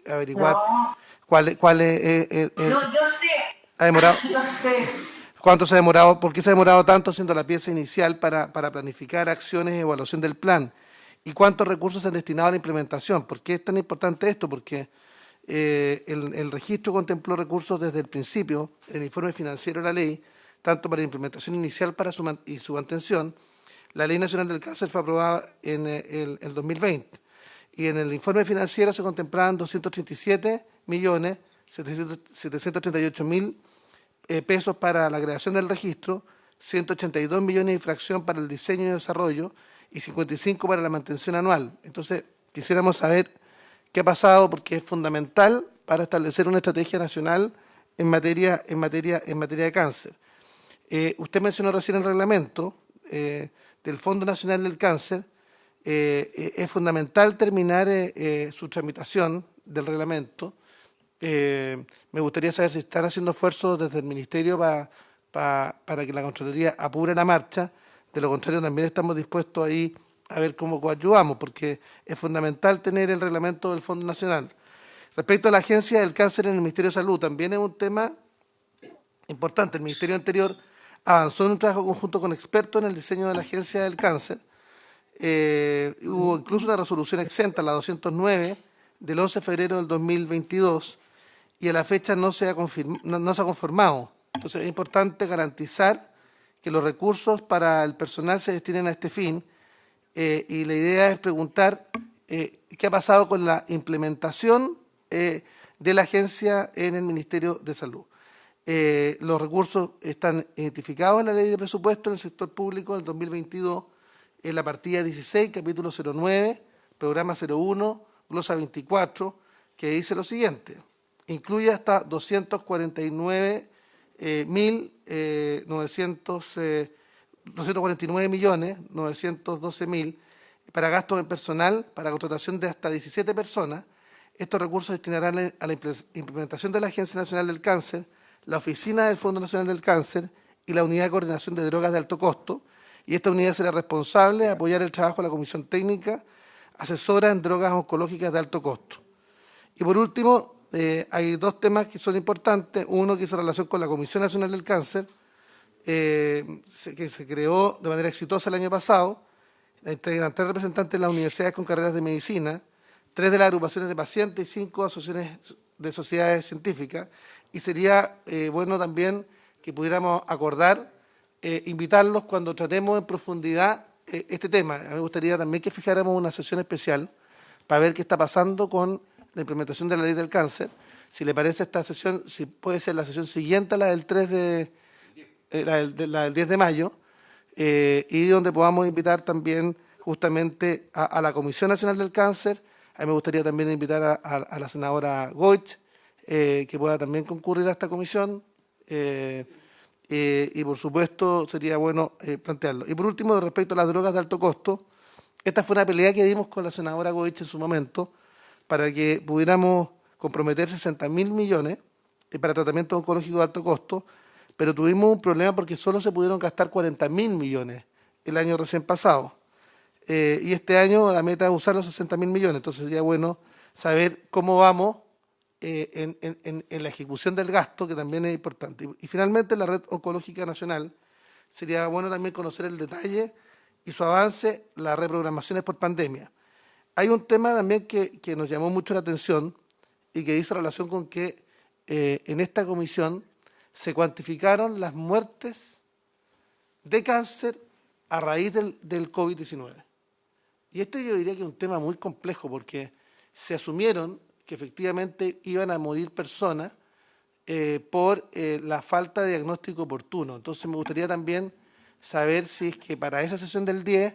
averiguar No, cuál es yo sé, ha demorado, yo sé. cuánto se ha demorado, por qué se ha demorado tanto siendo la pieza inicial para planificar acciones y evaluación del plan, y cuántos recursos se han destinado a la implementación. ¿Por qué es tan importante esto? Porque el registro contempló recursos desde el principio, en el informe financiero de la ley, tanto para la implementación inicial y su mantención. La Ley Nacional del Cáncer fue aprobada en el 2020 y en el informe financiero se contemplaban 237.738.000 pesos para la creación del registro, 182 millones de infracción para el diseño y desarrollo y 55 para la mantención anual. Entonces, quisiéramos saber qué ha pasado, porque es fundamental para establecer una estrategia nacional en materia de cáncer. Usted mencionó recién el reglamento del Fondo Nacional del Cáncer. Es fundamental terminar su tramitación del reglamento. Me gustaría saber si están haciendo esfuerzos desde el Ministerio para que la Contraloría apure la marcha. De lo contrario, también estamos dispuestos ahí a ver cómo coadyuvamos, porque es fundamental tener el reglamento del Fondo Nacional. Respecto a la Agencia del Cáncer en el Ministerio de Salud, también es un tema importante. El Ministerio anterior avanzó en un trabajo conjunto con expertos en el diseño de la Agencia del Cáncer. Hubo incluso una resolución exenta, la 209, del 11 de febrero del 2022, y a la fecha no se ha conformado. Entonces es importante garantizar que los recursos para el personal se destinen a este fin, y la idea es preguntar qué ha pasado con la implementación de la agencia en el Ministerio de Salud. Los recursos están identificados en la Ley de Presupuesto del Sector Público del 2022, en la partida 16, capítulo 09, programa 01, glosa 24, que dice lo siguiente: incluye hasta 249.912.000 para gastos en personal, para contratación de hasta 17 personas. Estos recursos destinarán a la implementación de la Agencia Nacional del Cáncer, la Oficina del Fondo Nacional del Cáncer y la Unidad de Coordinación de Drogas de Alto Costo, y esta unidad será responsable de apoyar el trabajo de la Comisión Técnica Asesora en Drogas Oncológicas de Alto Costo. Y por último, hay dos temas que son importantes. Uno que hizo relación con la Comisión Nacional del Cáncer, que se creó de manera exitosa el año pasado. Integran 3 representantes de las universidades con carreras de medicina, 3 de las agrupaciones de pacientes y 5 asociaciones de sociedades científicas. Y sería bueno también que pudiéramos acordar invitarlos cuando tratemos en profundidad este tema. A mí me gustaría también que fijáramos una sesión especial para ver qué está pasando con la implementación de la ley del cáncer. Si le parece esta sesión, si puede ser la sesión siguiente a la del 10 de mayo, y donde podamos invitar también justamente a la Comisión Nacional del Cáncer. A mí me gustaría también invitar a la senadora Goich, que pueda también concurrir a esta comisión, y por supuesto sería bueno plantearlo. Y por último, respecto a las drogas de alto costo, esta fue una pelea que dimos con la senadora Goich en su momento para que pudiéramos comprometer 60.000 millones para tratamientos oncológicos de alto costo, pero tuvimos un problema porque solo se pudieron gastar 40.000 millones el año recién pasado. Y este año la meta es usar los 60.000 millones, entonces sería bueno saber cómo vamos en la ejecución del gasto, que también es importante. Y finalmente, la Red Oncológica Nacional, sería bueno también conocer el detalle y su avance, las reprogramaciones por pandemia. Hay un tema también que nos llamó mucho la atención y que dice relación con que en esta comisión se cuantificaron las muertes de cáncer a raíz del COVID-19. Y este yo diría que es un tema muy complejo, porque se asumieron que efectivamente iban a morir personas por la falta de diagnóstico oportuno. Entonces me gustaría también saber si es que para esa sesión del 10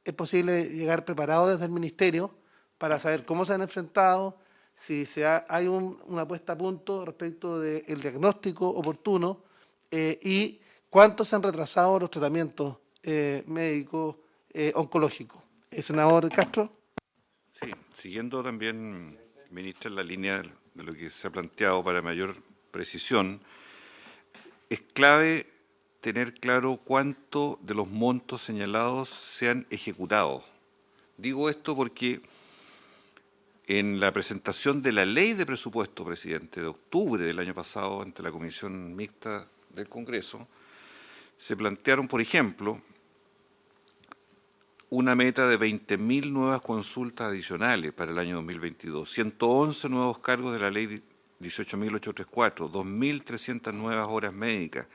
es posible llegar preparado desde el Ministerio para saber cómo se han enfrentado, si hay una puesta a punto respecto del diagnóstico oportuno y cuánto se han retrasado los tratamientos médicos oncológicos. Senador Castro. Sí, siguiendo también, ministra, en la línea de lo que se ha planteado para mayor precisión, es clave tener claro cuánto de los montos señalados se han ejecutado. Digo esto porque en la presentación de la ley de presupuesto, presidente, de octubre del año pasado ante la Comisión Mixta del Congreso, se plantearon, por ejemplo, una meta de 20.000 nuevas consultas adicionales para el año 2022, 111 nuevos cargos de la ley 18.834, 2.300 nuevas horas médicas.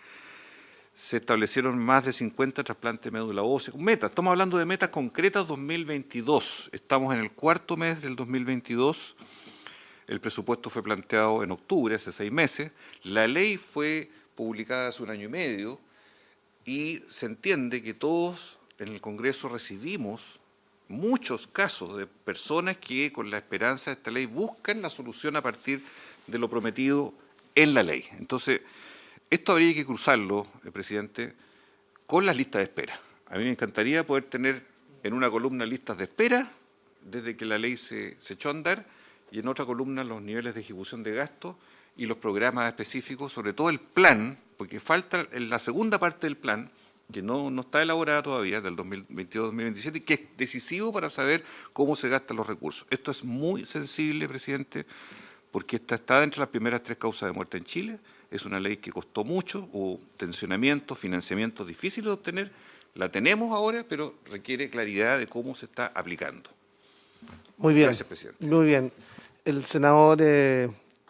Se establecieron más de 50 trasplantes de médula ósea. Metas, estamos hablando de metas concretas 2022. Estamos en el cuarto mes del 2022. El presupuesto fue planteado en octubre, hace 6 meses. La ley fue publicada hace 1 año y medio y se entiende que todos en el Congreso recibimos muchos casos de personas que con la esperanza de esta ley buscan la solución a partir de lo prometido en la ley. Entonces, esto habría que cruzarlo, presidente, con las listas de espera. A mí me encantaría poder tener en una columna listas de espera desde que la ley se echó a andar y en otra columna los niveles de ejecución de gastos y los programas específicos, sobre todo el plan, porque falta en la segunda parte del plan, que no está elaborada todavía, del 2022-2027, y que es decisivo para saber cómo se gastan los recursos. Esto es muy sensible, presidente, porque esta está entre las primeras 3 causas de muerte en Chile. Es una ley que costó mucho, hubo tensionamientos, financiamientos difíciles de obtener. La tenemos ahora, pero requiere claridad de cómo se está aplicando. Muy bien. Gracias, presidente. Muy bien. El senador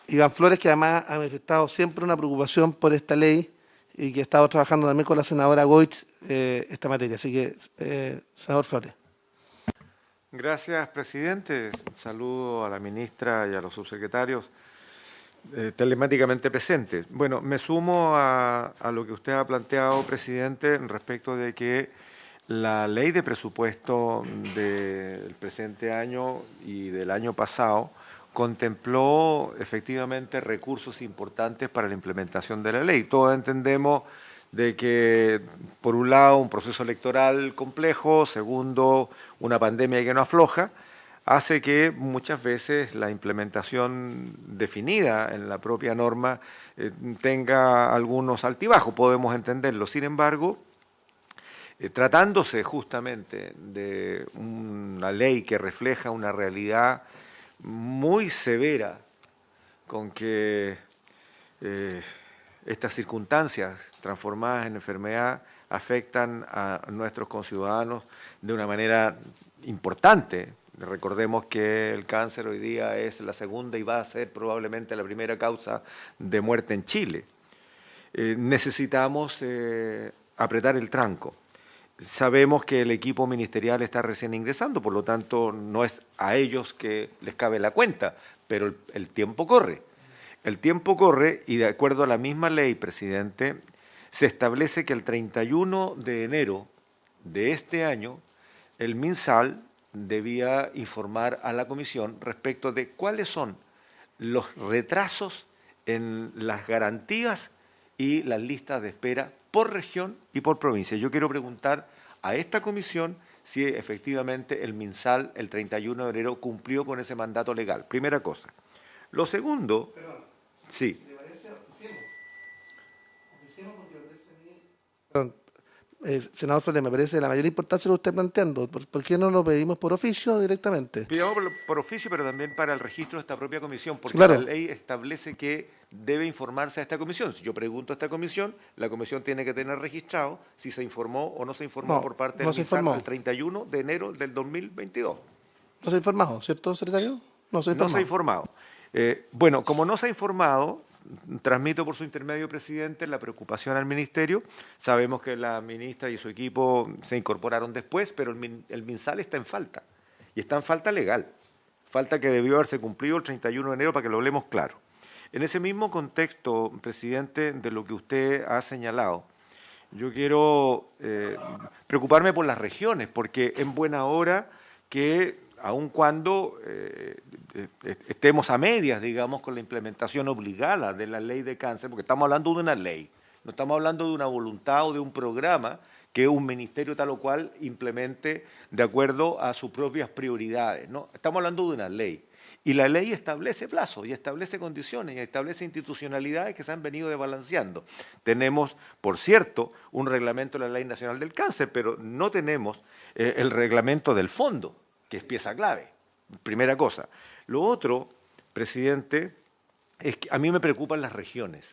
Iván Flores, que además ha manifestado siempre una preocupación por esta ley y que ha estado trabajando también con la senadora Goich esta materia. Así que, senador Flores. Gracias, presidente. Saludo a la ministra y a los subsecretarios telemáticamente presentes. Bueno, me sumo a lo que usted ha planteado, presidente, respecto de que la ley de presupuesto del presente año y del año pasado contempló efectivamente recursos importantes para la implementación de la ley. Todos entendemos de que, por un lado, un proceso electoral complejo, segundo, una pandemia que no afloja, hace que muchas veces la implementación definida en la propia norma tenga algunos altibajos, podemos entenderlo. Sin embargo, tratándose justamente de una ley que refleja una realidad muy severa con que estas circunstancias transformadas en enfermedad afectan a nuestros conciudadanos de una manera importante. Recordemos que el cáncer hoy día es la segunda y va a ser probablemente la primera causa de muerte en Chile. Necesitamos apretar el tranco. Sabemos que el equipo ministerial está recién ingresando, por lo tanto no es a ellos que les cabe la cuenta, pero el tiempo corre. El tiempo corre y de acuerdo a la misma ley, presidente, se establece que el 31 de enero de este año el MinSal debía informar a la comisión respecto de cuáles son los retrasos en las garantías y las listas de espera por región y por provincia. Yo quiero preguntar a esta comisión si efectivamente el MinSal el 31 de enero cumplió con ese mandato legal. Primera cosa. Lo segundo... Perdón. Sí. Si le parece, oficiemos porque me parece a mí... Perdón. Senador Flores, me parece de la mayor importancia lo que usted está planteando. ¿Por qué no lo pedimos por oficio directamente? Pidamos por oficio, pero también para el registro de esta propia comisión, porque claro, la ley establece que debe informarse a esta comisión. Si yo pregunto a esta comisión, la comisión tiene que tener registrado si se informó o no se informó por parte del MinSal el 31 de enero del 2022. No se ha informado, ¿cierto, secretario? No se ha informado. No se ha informado. Bueno, como no se ha informado, transmito por su intermedio, presidente, la preocupación al ministerio. Sabemos que la ministra y su equipo se incorporaron después, pero el MinSal está en falta, y está en falta legal, falta que debió haberse cumplido el 31 de enero para que lo hablemos claro. En ese mismo contexto, presidente, de lo que usted ha señalado, yo quiero preocuparme por las regiones, porque en buena hora que, aun cuando estemos a medias, digamos, con la implementación obligada de la ley de cáncer, porque estamos hablando de una ley, no estamos hablando de una voluntad o de un programa que un ministerio tal o cual implemente de acuerdo a sus propias prioridades, ¿no? Estamos hablando de una ley. Y la ley establece plazos y establece condiciones y establece institucionalidades que se han venido desbalanceando. Tenemos, por cierto, un reglamento de la Ley Nacional del Cáncer, pero no tenemos el reglamento del fondo, que es pieza clave. Primera cosa. Lo otro, presidente, es que a mí me preocupan las regiones.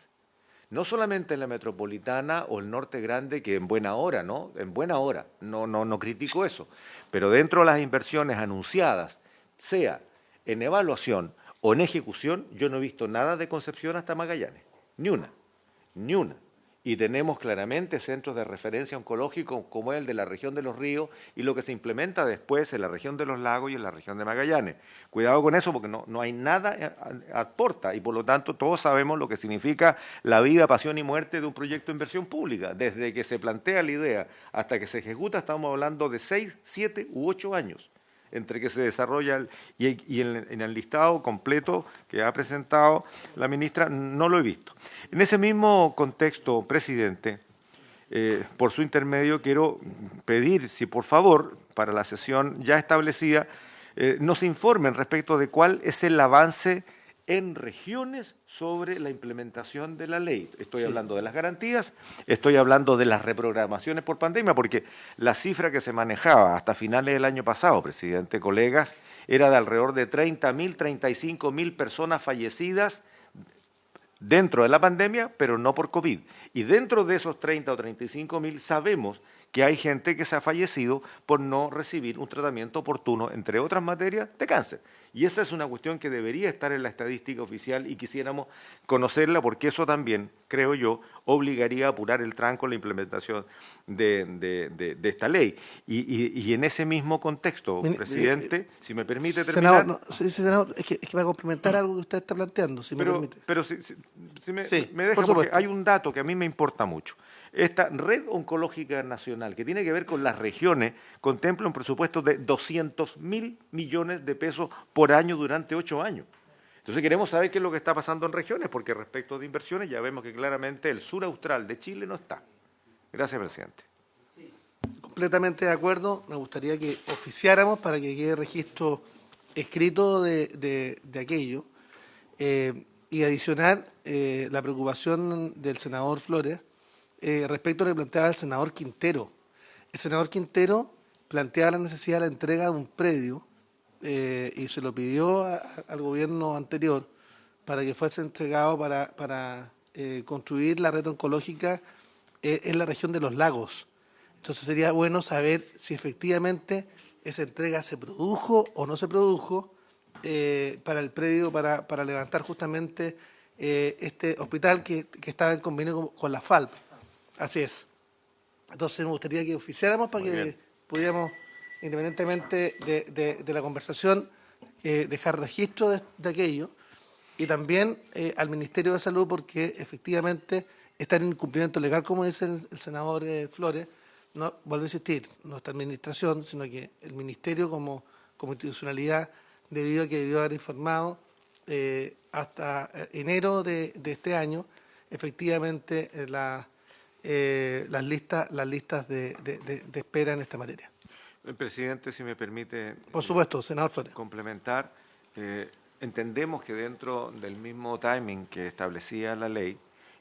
No solamente en la metropolitana o el norte grande, que en buena hora, ¿no? En buena hora, no critico eso. Pero dentro de las inversiones anunciadas, sea en evaluación o en ejecución, yo no he visto nada de Concepción hasta Magallanes. Ni una. Y tenemos claramente centros de referencia oncológicos como el de la región de los ríos y lo que se implementa después en la región de los lagos y en la región de Magallanes. Cuidado con eso porque no hay nada aporta y por lo tanto todos sabemos lo que significa la vida, pasión y muerte de un proyecto de inversión pública. Desde que se plantea la idea hasta que se ejecuta estamos hablando de 6, 7 u 8 años entre que se desarrolla y en el listado completo que ha presentado la ministra no lo he visto. En ese mismo contexto, presidente, por su intermedio quiero pedir, si por favor, para la sesión ya establecida, nos informen respecto de cuál es el avance en regiones sobre la implementación de la ley. Estoy hablando de las garantías, estoy hablando de las reprogramaciones por pandemia, porque la cifra que se manejaba hasta finales del año pasado, presidente, colegas, era de alrededor de 30.000, 35.000 personas fallecidas dentro de la pandemia, pero no por COVID. Y dentro de esos 30 o 35.000 sabemos que hay gente que se ha fallecido por no recibir un tratamiento oportuno, entre otras materias, de cáncer. Y esa es una cuestión que debería estar en la estadística oficial y quisiéramos conocerla porque eso también, creo yo, obligaría a apurar el tranco en la implementación de esta ley. Y en ese mismo contexto, presidente, si me permite terminar... Senador, es que va a complementar algo que usted está planteando, si me permite. Pero si me deja, porque hay un dato que a mí me importa mucho. Esta red oncológica nacional, que tiene que ver con las regiones, contempla un presupuesto de 200.000 millones de pesos por año durante 8 años. Entonces queremos saber qué es lo que está pasando en regiones, porque respecto de inversiones ya vemos que claramente el sur austral de Chile no está. Gracias, presidente. Sí, completamente de acuerdo. Me gustaría que oficiáramos para que quede registro escrito de aquello y adicionar la preocupación del senador Flores respecto a lo que planteaba el senador Quintero. El senador Quintero planteaba la necesidad de la entrega de un predio y se lo pidió al gobierno anterior para que fuese entregado para construir la red oncológica en la región de los lagos. Entonces sería bueno saber si efectivamente esa entrega se produjo o no se produjo para el predio, para levantar justamente este hospital que estaba en convenio con la FALP. Así es. Entonces me gustaría que oficiáramos para que pudiéramos, independientemente de la conversación, dejar registro de aquello y también al Ministerio de Salud porque efectivamente está en incumplimiento legal, como dice el senador Flores. No, vuelvo a insistir, no esta administración, sino que el Ministerio como institucionalidad debió haber informado hasta enero de este año efectivamente las listas de espera en esta materia. Presidente, si me permite... Por supuesto, senador Flores. Complementar, entendemos que dentro del mismo timing que establecía la ley,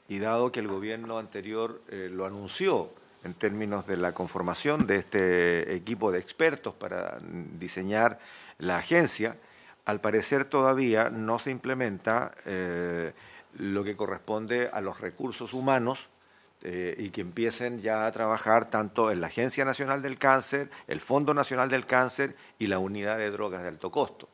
y dado que el gobierno anterior lo anunció en términos de la conformación de este equipo de expertos para diseñar la agencia, al parecer todavía no se implementa lo que corresponde a los recursos humanos y que empiecen ya a trabajar tanto en la Agencia Nacional del Cáncer, el Fondo Nacional del Cáncer y la Unidad de Drogas de Alto Costo.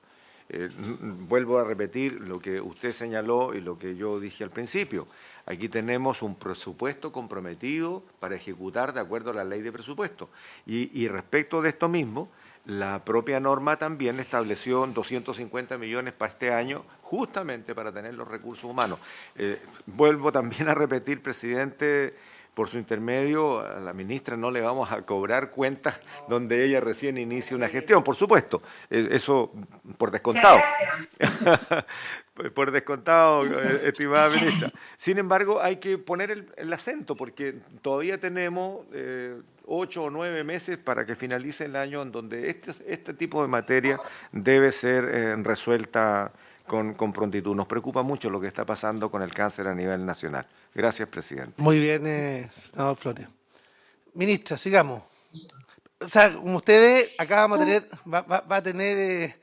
Vuelvo a repetir lo que usted señaló y lo que yo dije al principio. Aquí tenemos un presupuesto comprometido para ejecutar de acuerdo a la ley de presupuesto. Y respecto de esto mismo, la propia norma también estableció 250 millones para este año, justamente para tener los recursos humanos. Vuelvo también a repetir, presidente, por su intermedio, a la ministra no le vamos a cobrar cuentas donde ella recién inicia una gestión, por supuesto, eso por descontado. Por descontado, estimada ministra. Sin embargo, hay que poner el acento porque todavía tenemos 8 o 9 meses para que finalice el año en donde este tipo de materia debe ser resuelta con prontitud. Nos preocupa mucho lo que está pasando con el cáncer a nivel nacional. Gracias, presidente. Muy bien, senador Flores. Ministra, sigamos. O sea, como usted ve, acá vamos a tener, va a tener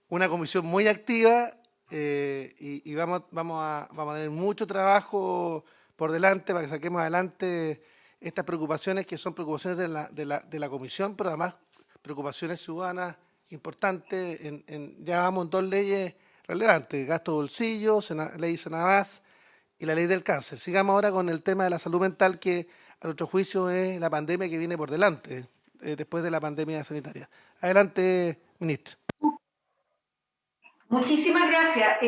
una comisión muy activa y vamos a tener mucho trabajo por delante para que saquemos adelante estas preocupaciones que son preocupaciones de la comisión, pero además preocupaciones ciudadanas importantes. Ya vamos en 2 leyes relevantes, gasto bolsillo, ley Senabás y la ley del cáncer. Sigamos ahora con el tema de la salud mental, que a nuestro juicio es la pandemia que viene por delante, después de la pandemia sanitaria. Adelante, ministra. Muchísimas gracias.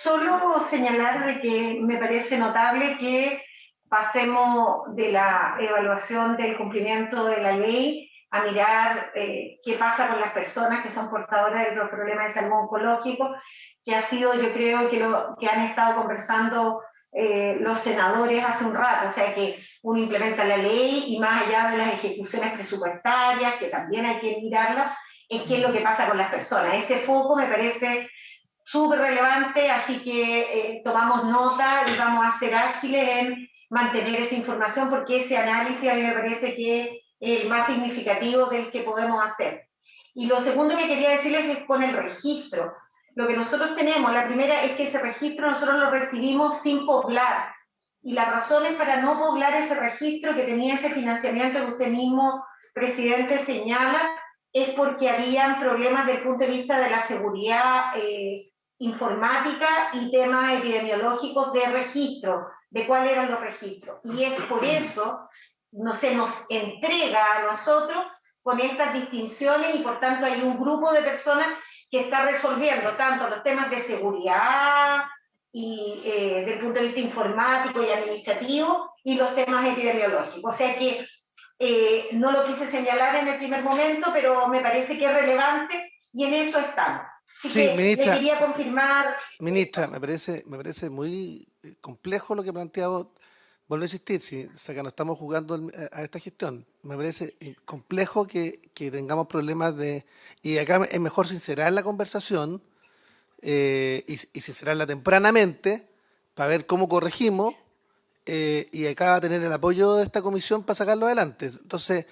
Solo señalar de que me parece notable que pasemos de la evaluación del cumplimiento de la ley a mirar qué pasa con las personas que son portadoras de los problemas de salud oncológico, que ha sido, yo creo, que lo que han estado conversando los senadores hace un rato, o sea que uno implementa la ley y más allá de las ejecuciones presupuestarias, que también hay que mirarlas, es qué es lo que pasa con las personas. Ese foco me parece súper relevante, así que tomamos nota y vamos a ser ágiles en mantener esa información porque ese análisis a mí me parece que es el más significativo del que podemos hacer. Y lo segundo que quería decirles es con el registro. Lo que nosotros tenemos, la primera es que ese registro nosotros lo recibimos sin poblar. Y la razón es para no poblar ese registro que tenía ese financiamiento que usted mismo, presidente, señala, es porque habían problemas desde el punto de vista de la seguridad informática y temas epidemiológicos de registro, de cuáles eran los registros. Y es por eso no se nos entrega a nosotros con estas distinciones y por tanto hay un grupo de personas que está resolviendo tanto los temas de seguridad y desde el punto de vista informático y administrativo y los temas epidemiológicos. O sea que no lo quise señalar en el primer momento, pero me parece que es relevante y en eso estamos. Así Sí, que ministra, le quería confirmar. Ministra, me parece muy complejo lo que ha planteado. Vuelvo a insistir, si o sea, que no estamos jugando a esta gestión. Me parece complejo que tengamos problemas de... Y acá es mejor sincerar la conversación y sincerarla tempranamente para ver cómo corregimos y acá va a tener el apoyo de esta comisión para sacarlo adelante. Entonces,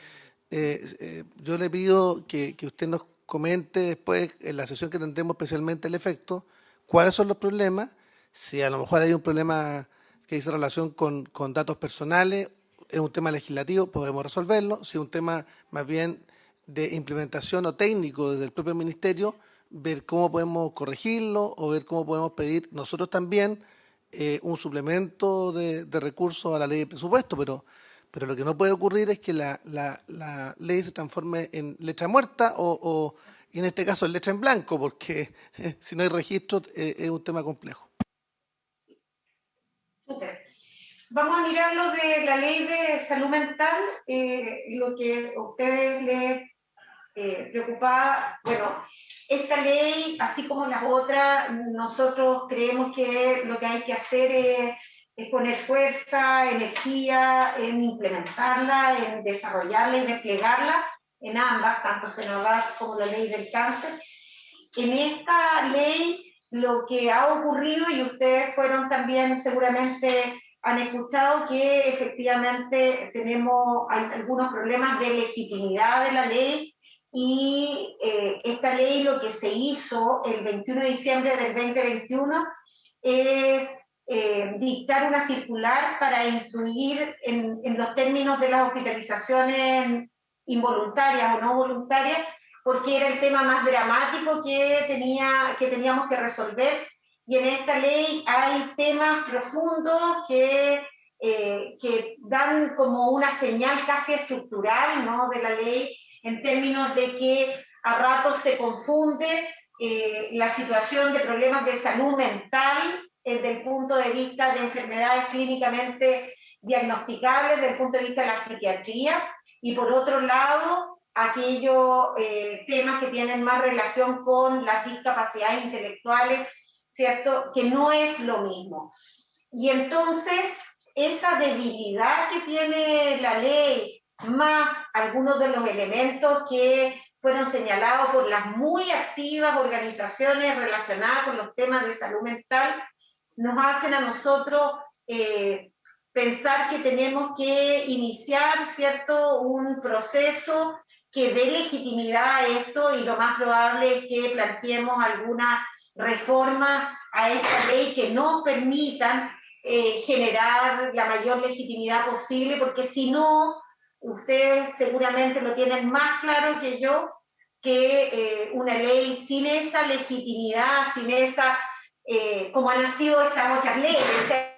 yo le pido que usted nos comente después, en la sesión que tendremos especialmente el efecto, cuáles son los problemas, si a lo mejor hay un problema que dice relación con datos personales, es un tema legislativo, podemos resolverlo, si es un tema más bien de implementación o técnico desde el propio ministerio, ver cómo podemos corregirlo o ver cómo podemos pedir nosotros también un suplemento de recursos a la ley de presupuesto, pero lo que no puede ocurrir es que la ley se transforme en letra muerta y en este caso en letra en blanco, porque si no hay registro es un tema complejo. Súper. Vamos a mirar lo de la ley de salud mental, lo que a ustedes les preocupaba. Bueno, esta ley, así como las otras, nosotros creemos que lo que hay que hacer es poner fuerza, energía en implementarla, en desarrollarla y desplegarla en ambas, tanto Senabás como la ley del cáncer. En esta ley lo que ha ocurrido, y ustedes fueron también seguramente han escuchado que efectivamente tenemos algunos problemas de legitimidad de la ley y esta ley lo que se hizo el 21 de diciembre del 2021 es dictar una circular para instruir en los términos de las hospitalizaciones involuntarias o no voluntarias, porque era el tema más dramático que teníamos que resolver. Y en esta ley hay temas profundos que dan como una señal casi estructural, ¿no?, de la ley, en términos de que a ratos se confunde la situación de problemas de salud mental desde el punto de vista de enfermedades clínicamente diagnosticables desde el punto de vista de la psiquiatría, y por otro lado, aquellos temas que tienen más relación con las discapacidades intelectuales, ¿cierto? Que no es lo mismo. Y entonces, esa debilidad que tiene la ley, más algunos de los elementos que fueron señalados por las muy activas organizaciones relacionadas con los temas de salud mental, nos hacen a nosotros pensar que tenemos que iniciar, ¿cierto?, un proceso que dé legitimidad a esto, y lo más probable es que planteemos alguna reforma a esta ley que nos permitan generar la mayor legitimidad posible, porque si no, ustedes seguramente lo tienen más claro que yo, que una ley sin esa legitimidad, sin esa, como han nacido estas otras leyes, o sea,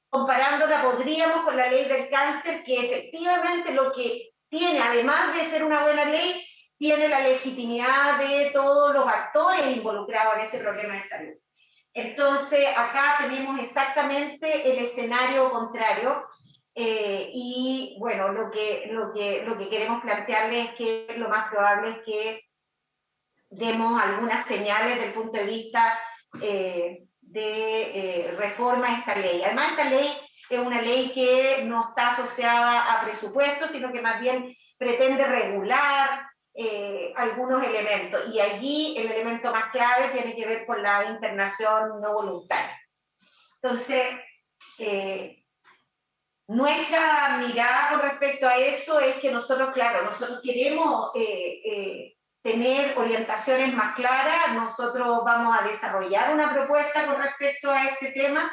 comparándola podríamos con la ley del cáncer, que efectivamente lo que tiene, además de ser una buena ley, tiene la legitimidad de todos los actores involucrados en ese problema de salud. Entonces, acá tenemos exactamente el escenario contrario, y bueno, lo que queremos plantearles es que lo más probable es que demos algunas señales desde el punto de vista de reforma a esta ley. Además, esta ley es una ley que no está asociada a presupuestos, sino que más bien pretende regular algunos elementos, y allí el elemento más clave tiene que ver con la internación no voluntaria. Entonces, nuestra mirada con respecto a eso es que nosotros, claro, nosotros queremos tener orientaciones más claras. Nosotros vamos a desarrollar una propuesta con respecto a este tema,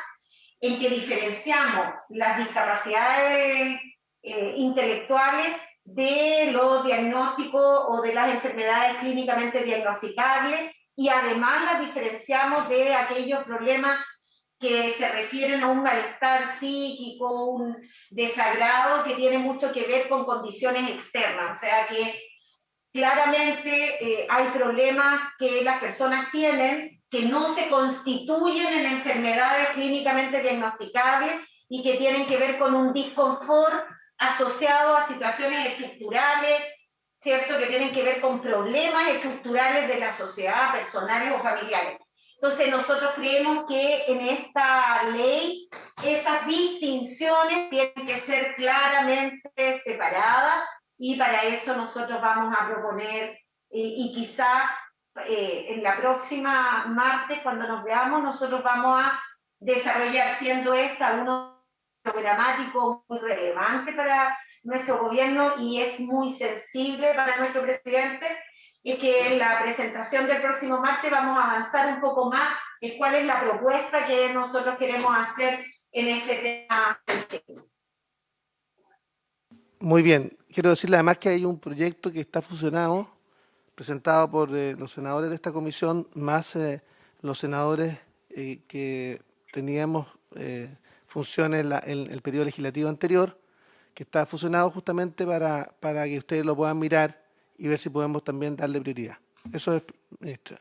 en que diferenciamos las discapacidades intelectuales de los diagnósticos o de las enfermedades clínicamente diagnosticables, y además las diferenciamos de aquellos problemas que se refieren a un malestar psíquico, un desagrado que tiene mucho que ver con condiciones externas. O sea que claramente hay problemas que las personas tienen que no se constituyen en enfermedades clínicamente diagnosticables y que tienen que ver con un disconfort asociado a situaciones estructurales, ¿cierto?, que tienen que ver con problemas estructurales de la sociedad, personales o familiares. Entonces nosotros creemos que en esta ley esas distinciones tienen que ser claramente separadas, y para eso nosotros vamos a proponer, y quizá en la próxima martes, cuando nos veamos, nosotros vamos a desarrollar, siendo esta uno programático muy relevante para nuestro gobierno y es muy sensible para nuestro presidente, y que en la presentación del próximo martes vamos a avanzar un poco más en cuál es la propuesta que nosotros queremos hacer en este tema. Muy bien. Quiero decirle además que hay un proyecto que está fusionado, presentado por los senadores de esta comisión, más los senadores que teníamos funciones en el periodo legislativo anterior, que está fusionado justamente para que ustedes lo puedan mirar y ver si podemos también darle prioridad. Eso es, ministra.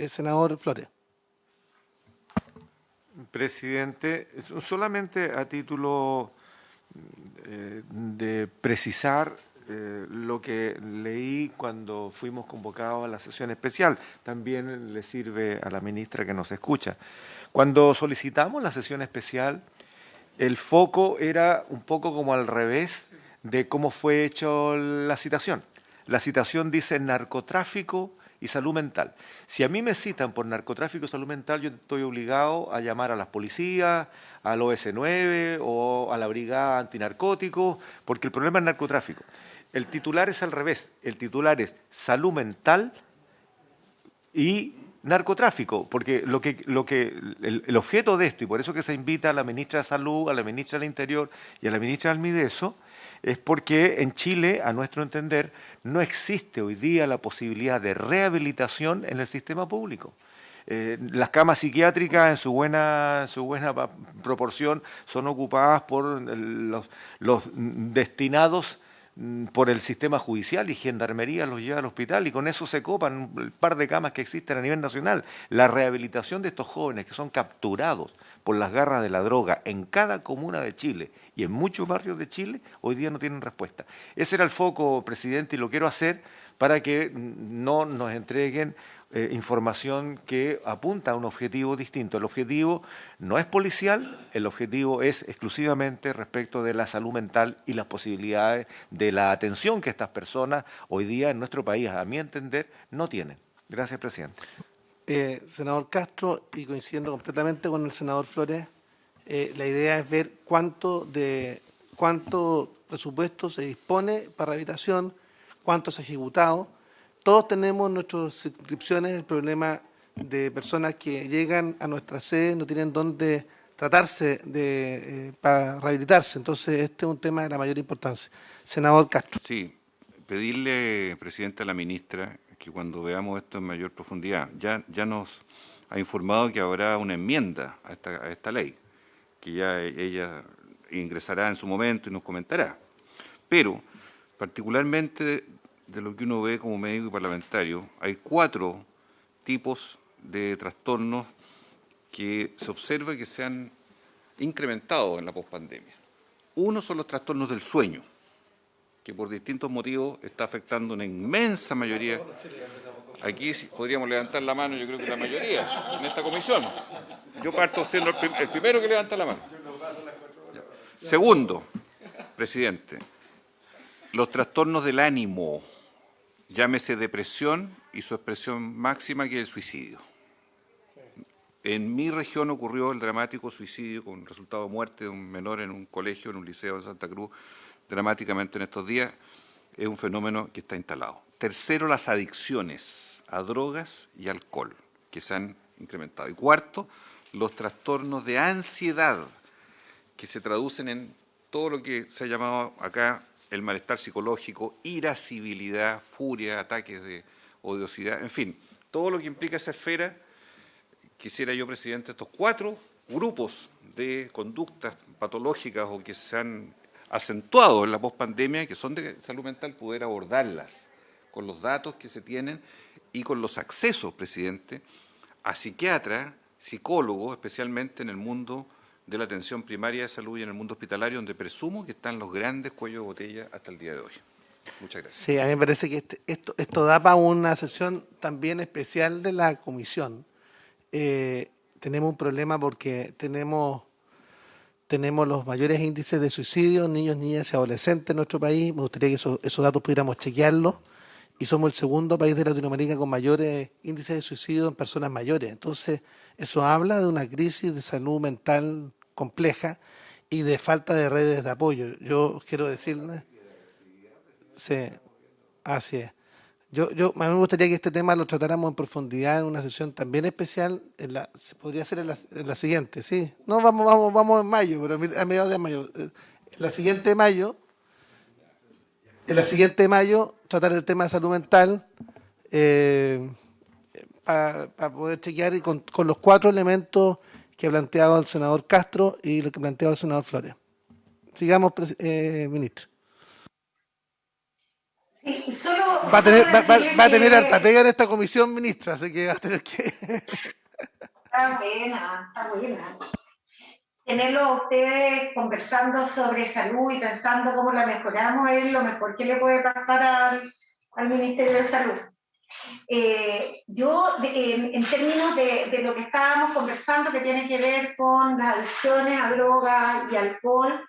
Senador Flores. Presidente, solamente a título de precisar lo que leí cuando fuimos convocados a la sesión especial, también le sirve a la ministra que nos escucha. Cuando solicitamos la sesión especial, el foco era un poco como al revés de cómo fue hecho la citación. La citación dice narcotráfico y salud mental. Si a mí me citan por narcotráfico y salud mental, yo estoy obligado a llamar a las policías, al OS9 o a la brigada antinarcóticos, porque el problema es narcotráfico. El titular es al revés, el titular es salud mental y narcotráfico, porque el objeto de esto, y por eso que se invita a la ministra de Salud, a la ministra del Interior y a la ministra del Mideso, es porque en Chile, a nuestro entender, no existe hoy día la posibilidad de rehabilitación en el sistema público. Las camas psiquiátricas en su buena proporción son ocupadas por los destinados por el sistema judicial, y Gendarmería los lleva al hospital y con eso se copan el par de camas que existen a nivel nacional. La rehabilitación de estos jóvenes que son capturados por las garras de la droga en cada comuna de Chile y en muchos barrios de Chile, hoy día no tienen respuesta. Ese era el foco, presidente, y lo quiero hacer para que no nos entreguen información que apunta a un objetivo distinto. El objetivo no es policial, el objetivo es exclusivamente respecto de la salud mental y las posibilidades de la atención que estas personas hoy día en nuestro país, a mi entender, no tienen. Gracias, presidente. Senador Castro, y coincidiendo completamente con el senador Flores, la idea es ver cuánto presupuesto se dispone para rehabilitación, cuánto se ha ejecutado. Todos tenemos en nuestras circunscripciones el problema de personas que llegan a nuestra sede, no tienen dónde tratarse para rehabilitarse. Entonces, este es un tema de la mayor importancia. Senador Castro. Sí, pedirle, presidente, a la ministra que cuando veamos esto en mayor profundidad, ya nos ha informado que habrá una enmienda a esta ley, que ya ella ingresará en su momento y nos comentará. Pero, particularmente de lo que uno ve como médico y parlamentario, hay 4 tipos de trastornos que se observa que se han incrementado en la pospandemia. Uno son los trastornos del sueño, que por distintos motivos está afectando una inmensa mayoría. Aquí podríamos levantar la mano, yo creo que la mayoría, en esta comisión. Yo parto siendo el primero que levanta la mano. Segundo, presidente, los trastornos del ánimo, llámese depresión y su expresión máxima que es el suicidio. En mi región ocurrió el dramático suicidio con resultado de muerte de un menor en un colegio, en un liceo en Santa Cruz, dramáticamente en estos días. Es un fenómeno que está instalado. Tercero, las adicciones a drogas y alcohol, que se han incrementado. Y cuarto, los trastornos de ansiedad, que se traducen en todo lo que se ha llamado acá el malestar psicológico, irascibilidad, furia, ataques de odiosidad, en fin, todo lo que implica esa esfera. Quisiera yo, presidente, estos 4 grupos de conductas patológicas o que se han acentuado en la pospandemia, que son de salud mental, poder abordarlas con los datos que se tienen y con los accesos, presidente, a psiquiatras, psicólogos, especialmente en el mundo de la atención primaria de salud y en el mundo hospitalario, donde presumo que están los grandes cuellos de botella hasta el día de hoy. Muchas gracias. Sí, a mí me parece que esto da para una sesión también especial de la comisión. Tenemos un problema porque tenemos los mayores índices de suicidio, niños, niñas y adolescentes en nuestro país. Me gustaría que esos datos pudiéramos chequearlos. Y somos el segundo país de Latinoamérica con mayores índices de suicidio en personas mayores. Entonces, eso habla de una crisis de salud mental compleja y de falta de redes de apoyo. Yo quiero decirle... Sí, así es. A mí me gustaría que este tema lo tratáramos en profundidad en una sesión también especial, podría ser en la siguiente, ¿sí? No, vamos en mayo, pero a mediados de mayo. En la siguiente de mayo, tratar el tema de salud mental para poder chequear y con los 4 elementos que ha planteado el senador Castro y lo que ha planteado el senador Flores. Sigamos, ministro. Sí, solo Va a tener harta pega en esta comisión, ministra, así que va a tener que... Está buena, está buena. Tenerlo a ustedes conversando sobre salud y pensando cómo la mejoramos es lo mejor que le puede pasar al Ministerio de Salud. Yo, en términos de lo que estábamos conversando, que tiene que ver con las adicciones a drogas y alcohol,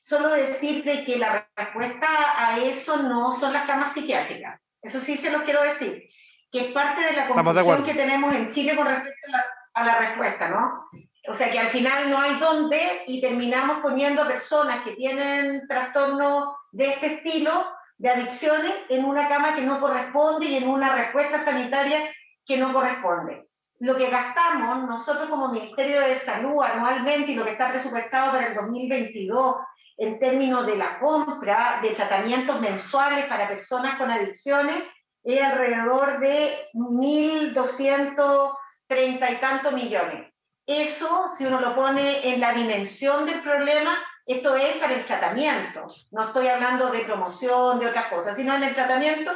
solo decir de que la respuesta a eso no son las camas psiquiátricas. Eso sí se lo quiero decir, que es parte de la confusión que tenemos en Chile con respecto a la respuesta, ¿no? O sea, que al final no hay dónde y terminamos poniendo a personas que tienen trastornos de este estilo, de adicciones, en una cama que no corresponde y en una respuesta sanitaria que no corresponde. Lo que gastamos nosotros como Ministerio de Salud anualmente y lo que está presupuestado para el 2022 en términos de la compra de tratamientos mensuales para personas con adicciones es alrededor de 1.230 y tantos millones. Eso, si uno lo pone en la dimensión del problema, esto es para el tratamiento. No estoy hablando de promoción, de otras cosas, sino en el tratamiento.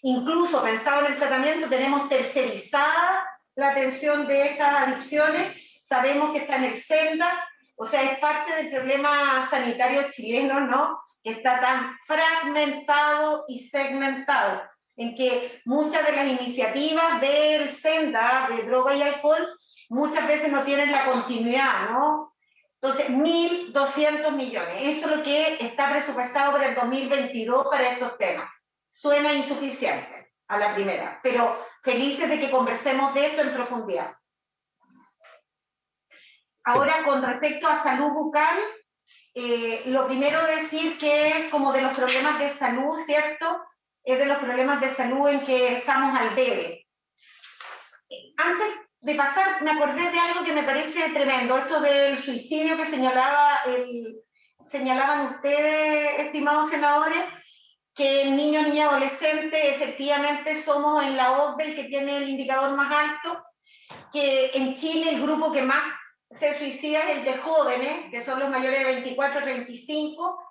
Incluso pensado en el tratamiento, tenemos tercerizada la atención de estas adicciones sabemos que está en el SENDA, o sea, es parte del problema sanitario chileno, ¿no? Que está tan fragmentado y segmentado, en que muchas de las iniciativas del SENDA, de droga y alcohol, muchas veces no tienen la continuidad, ¿no? Entonces, 1.200 millones, eso es lo que está presupuestado para el 2022 para estos temas. Suena insuficiente a la primera, pero felices de que conversemos de esto en profundidad. Ahora, con respecto a salud bucal, lo primero decir que como de los problemas de salud, ¿cierto? Es de los problemas de salud en que estamos al debe. Antes de pasar, me acordé de algo que me parece tremendo, esto del suicidio que señalaban ustedes, estimados senadores, que en niños, niñas, adolescentes, efectivamente somos en la OCDE el que tiene el indicador más alto, que en Chile el grupo que más se suicida es el de jóvenes, que son los mayores de 24 a 35,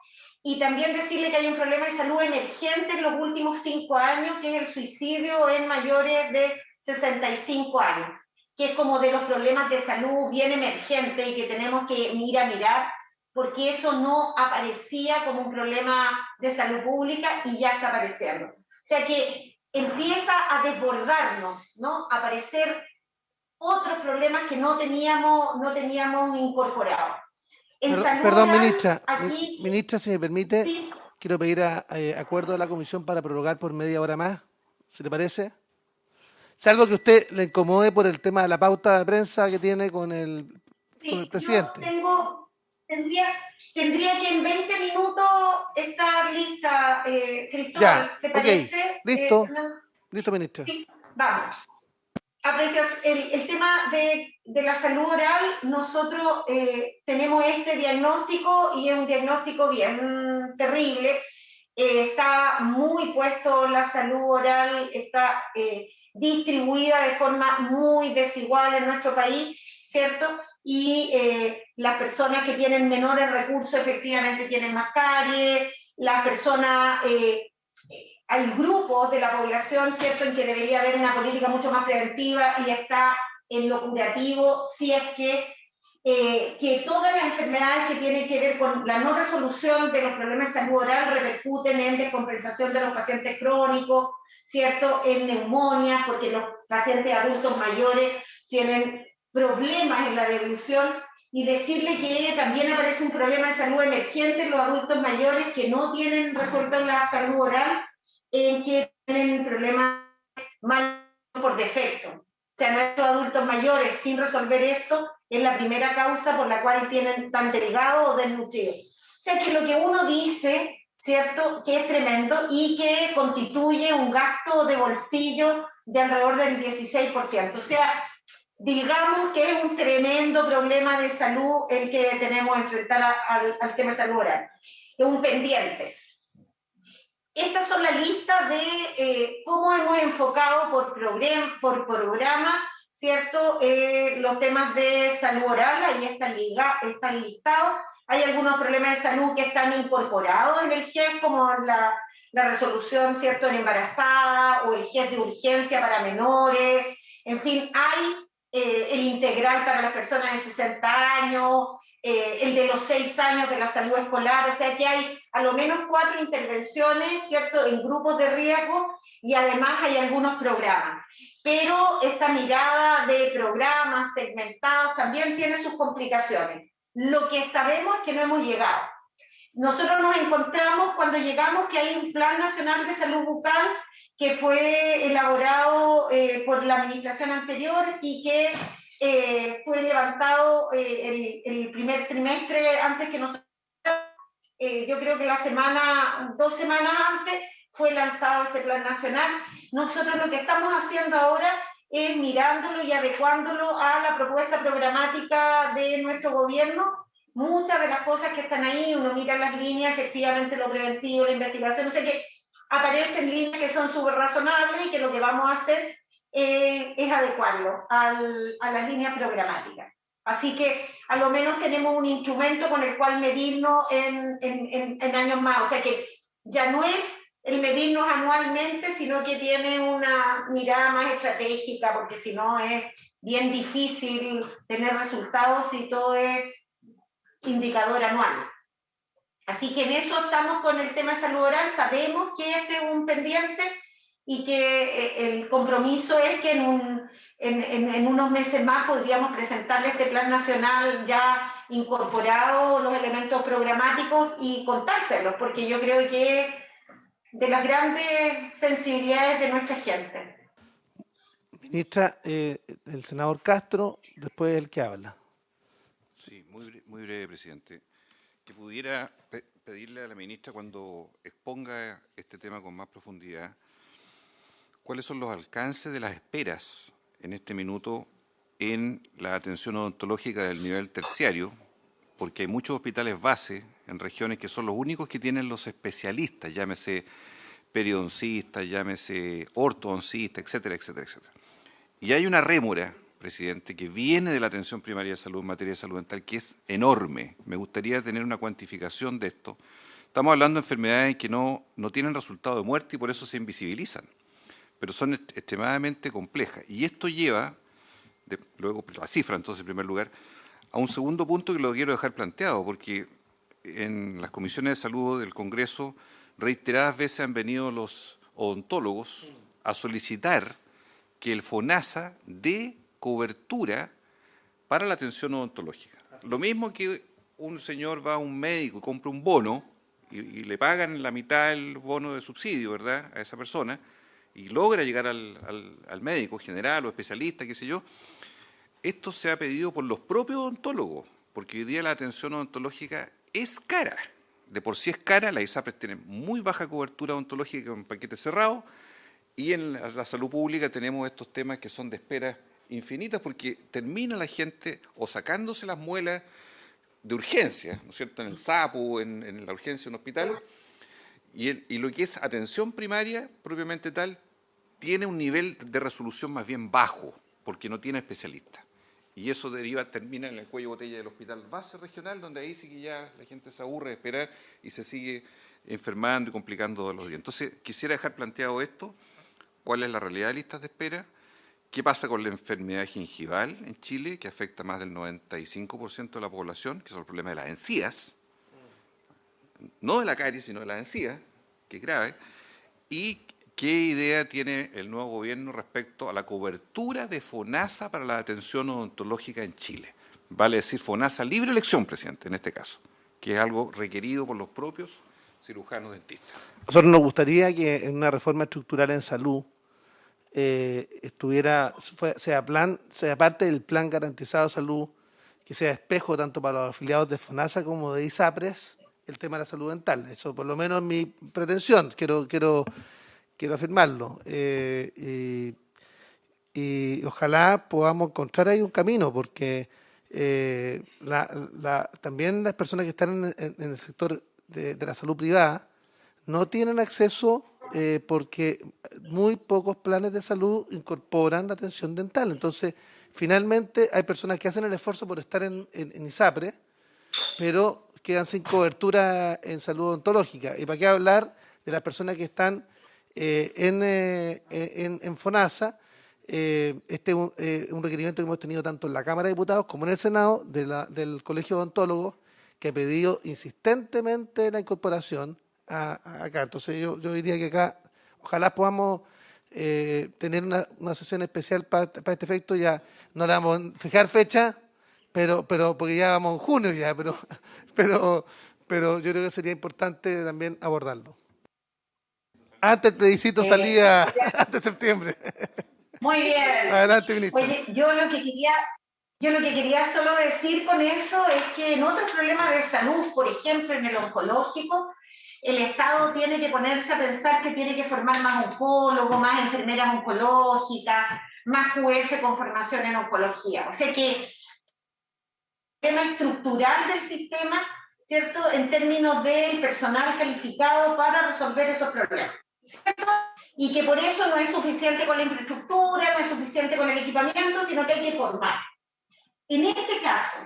y también decirle que hay un problema de salud emergente en los últimos 5 años, que es el suicidio en mayores de 65 años, que es como de los problemas de salud bien emergentes y que tenemos que mirar, porque eso no aparecía como un problema de salud pública y ya está apareciendo. O sea que empieza a desbordarnos, ¿no? A aparecer otros problemas que no teníamos incorporados. Perdón, ministra. Aquí, Ministra, si me permite, sí, quiero pedir acuerdo de la comisión para prorrogar por media hora más, ¿se le parece? ¿Es algo que a usted le incomode por el tema de la pauta de prensa que tiene con el presidente? Tendría que en 20 minutos estar lista, Cristóbal, Ya, ¿te parece? Listo, ¿No? listo, ministra. Sí, vamos. El tema de la salud oral, nosotros tenemos este diagnóstico y es un diagnóstico bien terrible. Está muy puesto la salud oral, está distribuida de forma muy desigual en nuestro país, ¿cierto? Y las personas que tienen menores recursos efectivamente tienen más caries, las personas... hay grupos de la población, ¿cierto?, en que debería haber una política mucho más preventiva y está en lo curativo, si es que todas las enfermedades que tienen que ver con la no resolución de los problemas de salud oral repercuten en descompensación de los pacientes crónicos, ¿cierto?, en neumonía, porque los pacientes adultos mayores tienen problemas en la deglución, y decirle que también aparece un problema de salud emergente en los adultos mayores que no tienen resuelto la salud oral, en que tienen problemas mal por defecto. O sea, nuestros adultos mayores sin resolver esto es la primera causa por la cual tienen tan delgados o desnutridos. O sea, que lo que uno dice, ¿cierto?, que es tremendo y que constituye un gasto de bolsillo de alrededor del 16%. O sea, digamos que es un tremendo problema de salud el que tenemos que enfrentar al tema de salud oral. Es un pendiente. Estas son las listas de cómo hemos enfocado por programa, ¿cierto? Los temas de salud oral, ahí están listados. Hay algunos problemas de salud que están incorporados en el GES, como la resolución, ¿cierto?, en embarazada, o el GES de urgencia para menores. En fin, hay el integral para las personas de 60 años, el de los 6 años de la salud escolar, o sea que hay a lo menos 4 intervenciones, ¿cierto?, en grupos de riesgo, y además hay algunos programas. Pero esta mirada de programas segmentados también tiene sus complicaciones. Lo que sabemos es que no hemos llegado. Nosotros nos encontramos cuando llegamos que hay un Plan Nacional de Salud Bucal que fue elaborado por la administración anterior y que fue levantado el primer trimestre antes que nosotros, yo creo que 2 semanas antes fue lanzado este plan nacional. Nosotros lo que estamos haciendo ahora es mirándolo y adecuándolo a la propuesta programática de nuestro gobierno. Muchas de las cosas que están ahí, uno mira las líneas, efectivamente lo preventivo, la investigación, o sea que aparecen líneas que son súper razonables y que lo que vamos a hacer es adecuarlo a las líneas programáticas. Así que a lo menos tenemos un instrumento con el cual medirnos en años más. O sea que ya no es el medirnos anualmente, sino que tiene una mirada más estratégica, porque si no es bien difícil tener resultados si todo es indicador anual. Así que en eso estamos con el tema de salud oral, sabemos que este es un pendiente y que el compromiso es que en unos meses más podríamos presentarle este plan nacional ya incorporado los elementos programáticos y contárselos, porque yo creo que es de las grandes sensibilidades de nuestra gente. Ministra, el senador Castro, después el que habla. Sí, muy breve, presidente. Que pudiera pedirle a la ministra, cuando exponga este tema con más profundidad, cuáles son los alcances de las esperas en este minuto en la atención odontológica del nivel terciario, porque hay muchos hospitales base en regiones que son los únicos que tienen los especialistas, llámese periodoncistas, llámese ortodoncistas, etcétera, etcétera, etcétera. Y hay una rémora, presidente, que viene de la atención primaria de salud en materia de salud dental, que es enorme. Me gustaría tener una cuantificación de esto. Estamos hablando de enfermedades que no tienen resultado de muerte y por eso se invisibilizan, pero son extremadamente complejas. Y esto lleva, luego la cifra entonces en primer lugar, a un segundo punto que lo quiero dejar planteado, porque en las comisiones de salud del Congreso reiteradas veces han venido los odontólogos a solicitar que el FONASA dé cobertura para la atención odontológica. Lo mismo que un señor va a un médico y compra un bono y le pagan la mitad del bono de subsidio, ¿verdad?, a esa persona, y logra llegar al médico general o especialista, qué sé yo. Esto se ha pedido por los propios odontólogos, porque hoy día la atención odontológica es cara. De por sí es cara, las ISAPRES tienen muy baja cobertura odontológica con paquete cerrado, y en la salud pública tenemos estos temas que son de espera infinitas, porque termina la gente o sacándose las muelas de urgencia, ¿no es cierto?, en el SAPU, en la urgencia de un hospital, y lo que es atención primaria, propiamente tal, tiene un nivel de resolución más bien bajo, porque no tiene especialistas. Y eso termina en el cuello de botella del hospital base regional, donde ahí sí que ya la gente se aburre de esperar y se sigue enfermando y complicando todos los días. Entonces, quisiera dejar planteado esto: cuál es la realidad de listas de espera, qué pasa con la enfermedad gingival en Chile, que afecta a más del 95% de la población, que son el problema de las encías, no de la caries, sino de las encías, que es grave, y qué idea tiene el nuevo gobierno respecto a la cobertura de FONASA para la atención odontológica en Chile. Vale decir FONASA libre elección, presidente, en este caso, que es algo requerido por los propios cirujanos dentistas. A nosotros nos gustaría que en una reforma estructural en salud sea parte del plan garantizado de salud, que sea espejo tanto para los afiliados de FONASA como de ISAPRES, el tema de la salud dental. Eso por lo menos es mi pretensión, quiero afirmarlo. Y ojalá podamos encontrar ahí un camino, porque también las personas que están en el sector de la salud privada no tienen acceso porque muy pocos planes de salud incorporan la atención dental. Entonces, finalmente hay personas que hacen el esfuerzo por estar en ISAPRE, pero quedan sin cobertura en salud odontológica. ¿Y para qué hablar de las personas que están en FONASA? Este es un requerimiento que hemos tenido tanto en la Cámara de Diputados como en el Senado del Colegio de Odontólogos, que ha pedido insistentemente la incorporación acá. Entonces yo diría que acá ojalá podamos tener una sesión especial para este efecto. Ya no le vamos a fijar fecha, pero porque ya vamos en junio ya, pero yo creo que sería importante también abordarlo. Antes el plebiscito salía antes de septiembre. Muy bien. Adelante, ministro. Oye, yo lo que quería solo decir con eso es que en otros problemas de salud, por ejemplo en el oncológico, el Estado tiene que ponerse a pensar que tiene que formar más oncólogos, más enfermeras oncológicas, más QF con formación en oncología. O sea que el tema estructural del sistema, ¿cierto?, en términos del personal calificado para resolver esos problemas, ¿cierto? Y que por eso no es suficiente con la infraestructura, no es suficiente con el equipamiento, sino que hay que formar. En este caso,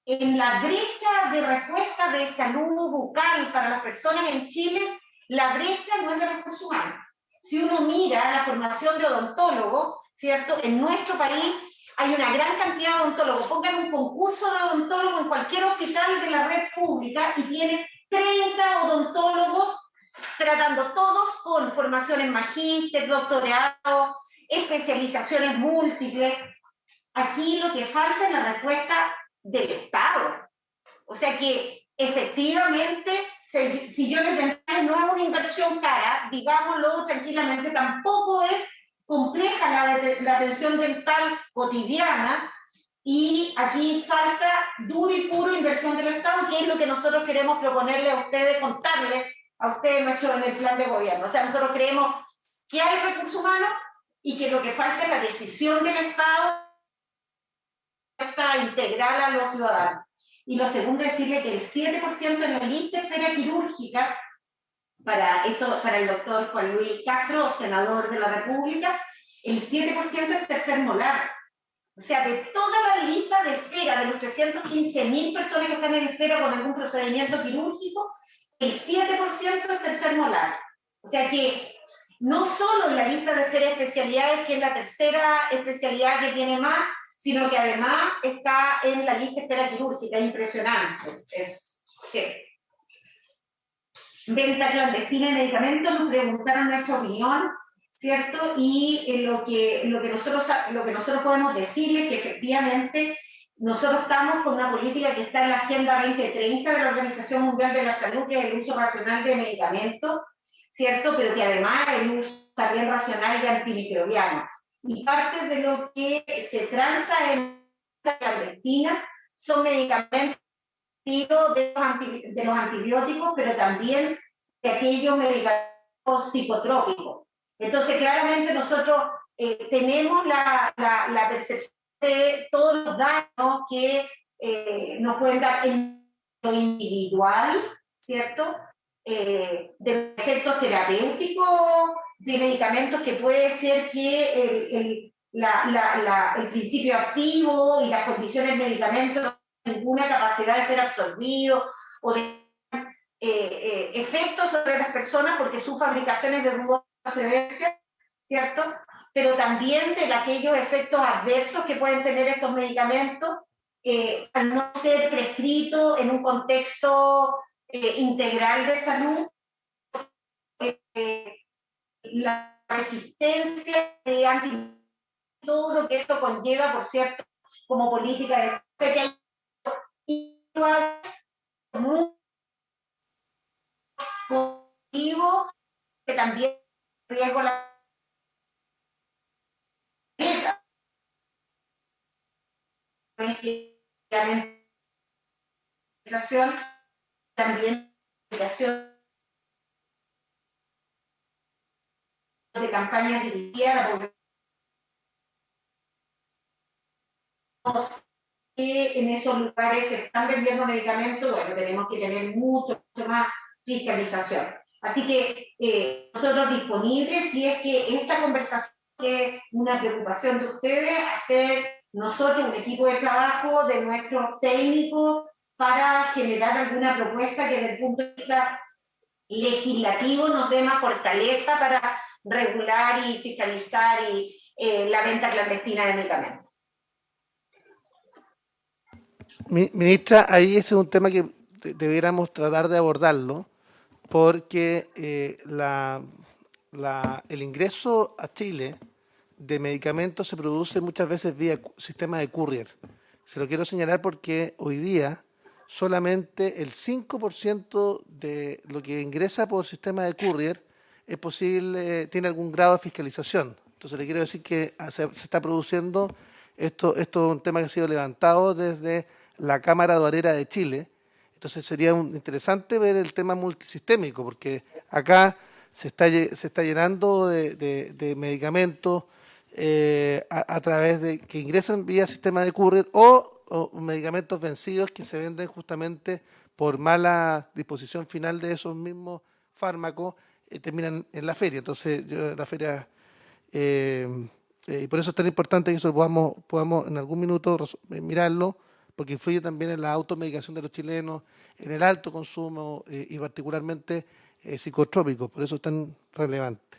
en la brecha de respuesta de salud bucal para las personas en Chile, la brecha no es de recursos humanos. Si uno mira la formación de odontólogos, ¿cierto? En nuestro país hay una gran cantidad de odontólogos. Pongan un concurso de odontólogos en cualquier hospital de la red pública y tienen 30 odontólogos tratando todos con formación en magíster, doctorado, especializaciones múltiples. Aquí lo que falta es la respuesta del Estado. O sea que efectivamente, si yo les dental no es una inversión cara, digámoslo tranquilamente, tampoco es compleja la atención dental cotidiana, y aquí falta duro y puro inversión del Estado, que es lo que nosotros queremos proponerle a ustedes, contarles a ustedes en el plan de gobierno. O sea, nosotros creemos que hay recursos humanos y que lo que falta es la decisión del Estado para integrar a los ciudadanos. Y lo segundo es decirle que el 7% en la lista de espera quirúrgica para el doctor Juan Luis Castro, senador de la República, el 7% es tercer molar. O sea, de toda la lista de espera de los 315.000 personas que están en espera con algún procedimiento quirúrgico, el 7% es tercer molar. O sea que no solo en la lista de espera de especialidades, que es la tercera especialidad que tiene más, sino que además está en la lista de espera quirúrgica. Es impresionante. Sí. Venta clandestina de medicamentos, nos preguntaron nuestra opinión, ¿cierto? Y lo que nosotros podemos decirles es que efectivamente nosotros estamos con una política que está en la Agenda 2030 de la Organización Mundial de la Salud, que es el uso racional de medicamentos, ¿cierto? Pero que además el uso también racional de antimicrobianos. Y parte de lo que se transa en la clandestina son medicamentos de los antibióticos, pero también de aquellos medicamentos psicotrópicos. Entonces, claramente nosotros tenemos la percepción de todos los daños que nos pueden dar en lo individual, ¿cierto? De los efectos terapéuticos de medicamentos, que puede ser que el principio activo y las condiciones del medicamento no tienen ninguna capacidad de ser absorbido o de efectos sobre las personas porque su fabricación es de dudosa procedencia, ¿cierto? Pero también de aquellos efectos adversos que pueden tener estos medicamentos al no ser prescritos en un contexto integral de salud. La resistencia de antibióticos, todo lo que esto conlleva, por cierto, como política de muy positivo, que también riesgo la también de campañas dirigidas a la población, que en esos lugares se están vendiendo medicamentos. Bueno, tenemos que tener mucho más fiscalización. Así que nosotros disponibles, si es que esta conversación es una preocupación de ustedes, hacer nosotros un equipo de trabajo de nuestros técnicos para generar alguna propuesta que desde el punto de vista legislativo nos dé más fortaleza para regular y fiscalizar la venta clandestina de medicamentos. Ministra, ahí ese es un tema que debiéramos tratar de abordarlo, porque el ingreso a Chile de medicamentos se produce muchas veces vía sistema de courier. Se lo quiero señalar porque hoy día solamente el 5% de lo que ingresa por sistema de courier es posible, tiene algún grado de fiscalización. Entonces le quiero decir que se está produciendo, esto es un tema que ha sido levantado desde la Cámara Aduanera de Chile. Entonces sería interesante ver el tema multisistémico, porque acá se está llenando de medicamentos a través de que ingresan vía sistema de courier o medicamentos vencidos que se venden justamente por mala disposición final de esos mismos fármacos, terminan en la feria. Entonces, la feria, y por eso es tan importante que eso podamos en algún minuto mirarlo, porque influye también en la automedicación de los chilenos, en el alto consumo y particularmente psicotrópicos, por eso es tan relevante.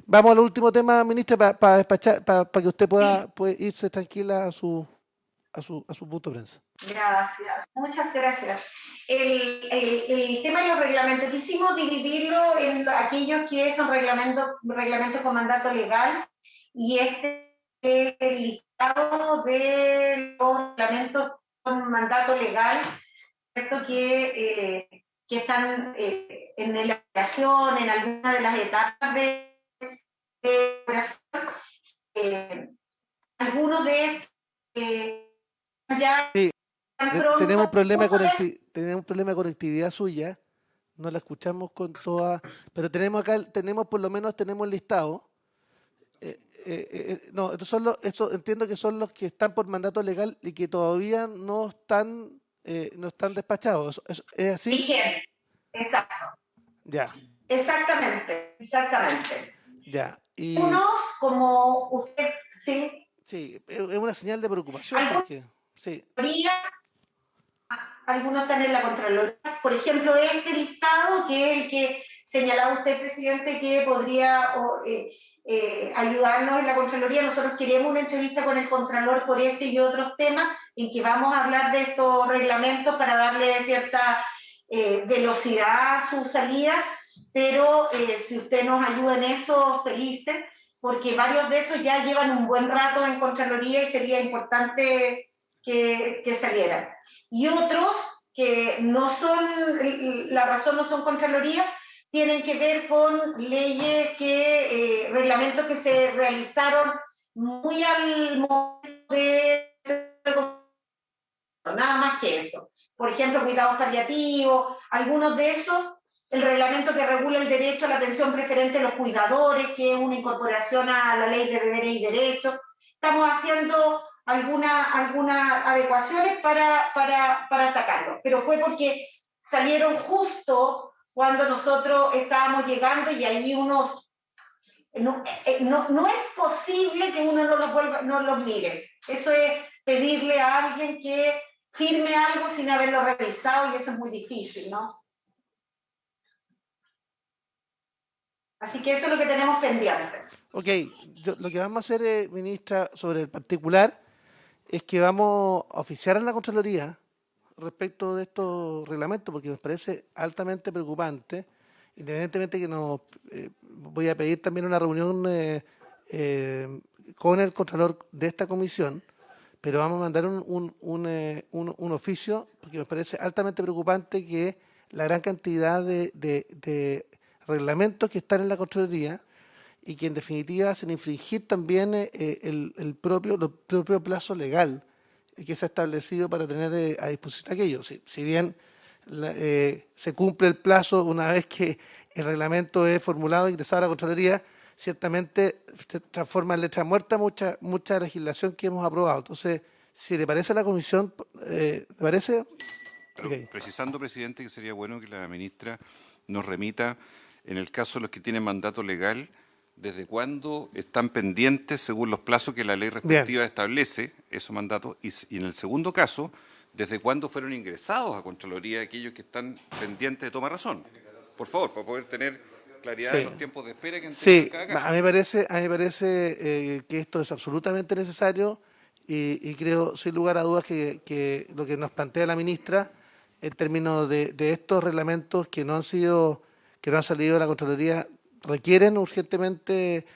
Vamos al último tema, ministra, para despachar, para que usted pueda irse tranquila a su punto de prensa. Gracias, muchas gracias. El tema de los reglamentos, quisimos dividirlo en aquellos que son reglamentos con mandato legal y este es el listado de los reglamentos con mandato legal, ¿cierto? Que están en elaboración, en alguna de las etapas de elaboración. Algunos de estos ya... Sí. Tenemos un problema de conectividad suya, no la escuchamos con toda, pero tenemos por lo menos el listado. No, estos entiendo que son los que están por mandato legal y que todavía no están despachados. ¿Es así? Vigente, exacto. Ya. Exactamente. Ya. Y Unos, como usted, sí. Sí, es una señal de preocupación porque sí. Algunos están en la Contraloría. Por ejemplo, este listado, que es el que señalaba usted, presidente, que podría ayudarnos en la Contraloría. Nosotros queremos una entrevista con el Contralor por este y otros temas en que vamos a hablar de estos reglamentos para darle cierta velocidad a su salida, pero si usted nos ayuda en eso, felices, porque varios de esos ya llevan un buen rato en Contraloría y sería importante que salieran. Y otros que no son, la razón no son Contraloría, tienen que ver con leyes reglamentos que se realizaron muy al momento de nada más que eso. Por ejemplo, cuidados paliativos, algunos de esos, el reglamento que regula el derecho a la atención preferente de los cuidadores, que es una incorporación a la ley de deberes y derechos. Estamos haciendo algunas adecuaciones para sacarlo, pero fue porque salieron justo cuando nosotros estábamos llegando y ahí no es posible que uno no los mire. Eso es pedirle a alguien que firme algo sin haberlo revisado y eso es muy difícil, ¿no? Así que eso es lo que tenemos pendiente. Ok, lo que vamos a hacer, ministra, sobre el particular, es que vamos a oficiar en la Contraloría respecto de estos reglamentos, porque nos parece altamente preocupante, independientemente que voy a pedir también una reunión con el Contralor de esta comisión, pero vamos a mandar un oficio, porque nos parece altamente preocupante que la gran cantidad de reglamentos que están en la Contraloría y que en definitiva hacen infringir también el propio plazo legal que se ha establecido para tener a disposición aquello. Si bien se cumple el plazo una vez que el reglamento es formulado e ingresado a la Contraloría, ciertamente se transforma en letra muerta mucha legislación que hemos aprobado. Entonces, si le parece a la Comisión, ¿le parece? Okay. Precisando, presidente, que sería bueno que la ministra nos remita, en el caso de los que tienen mandato legal, desde cuándo están pendientes, según los plazos que la ley respectiva establece, esos mandatos, y en el segundo caso, desde cuándo fueron ingresados a Contraloría aquellos que están pendientes de toma razón. Por favor, para poder tener claridad de los tiempos de espera que en cada caso. A mí me parece que esto es absolutamente necesario y creo, sin lugar a dudas, que lo que nos plantea la ministra en términos de estos reglamentos que no han salido de la Contraloría requieren urgentemente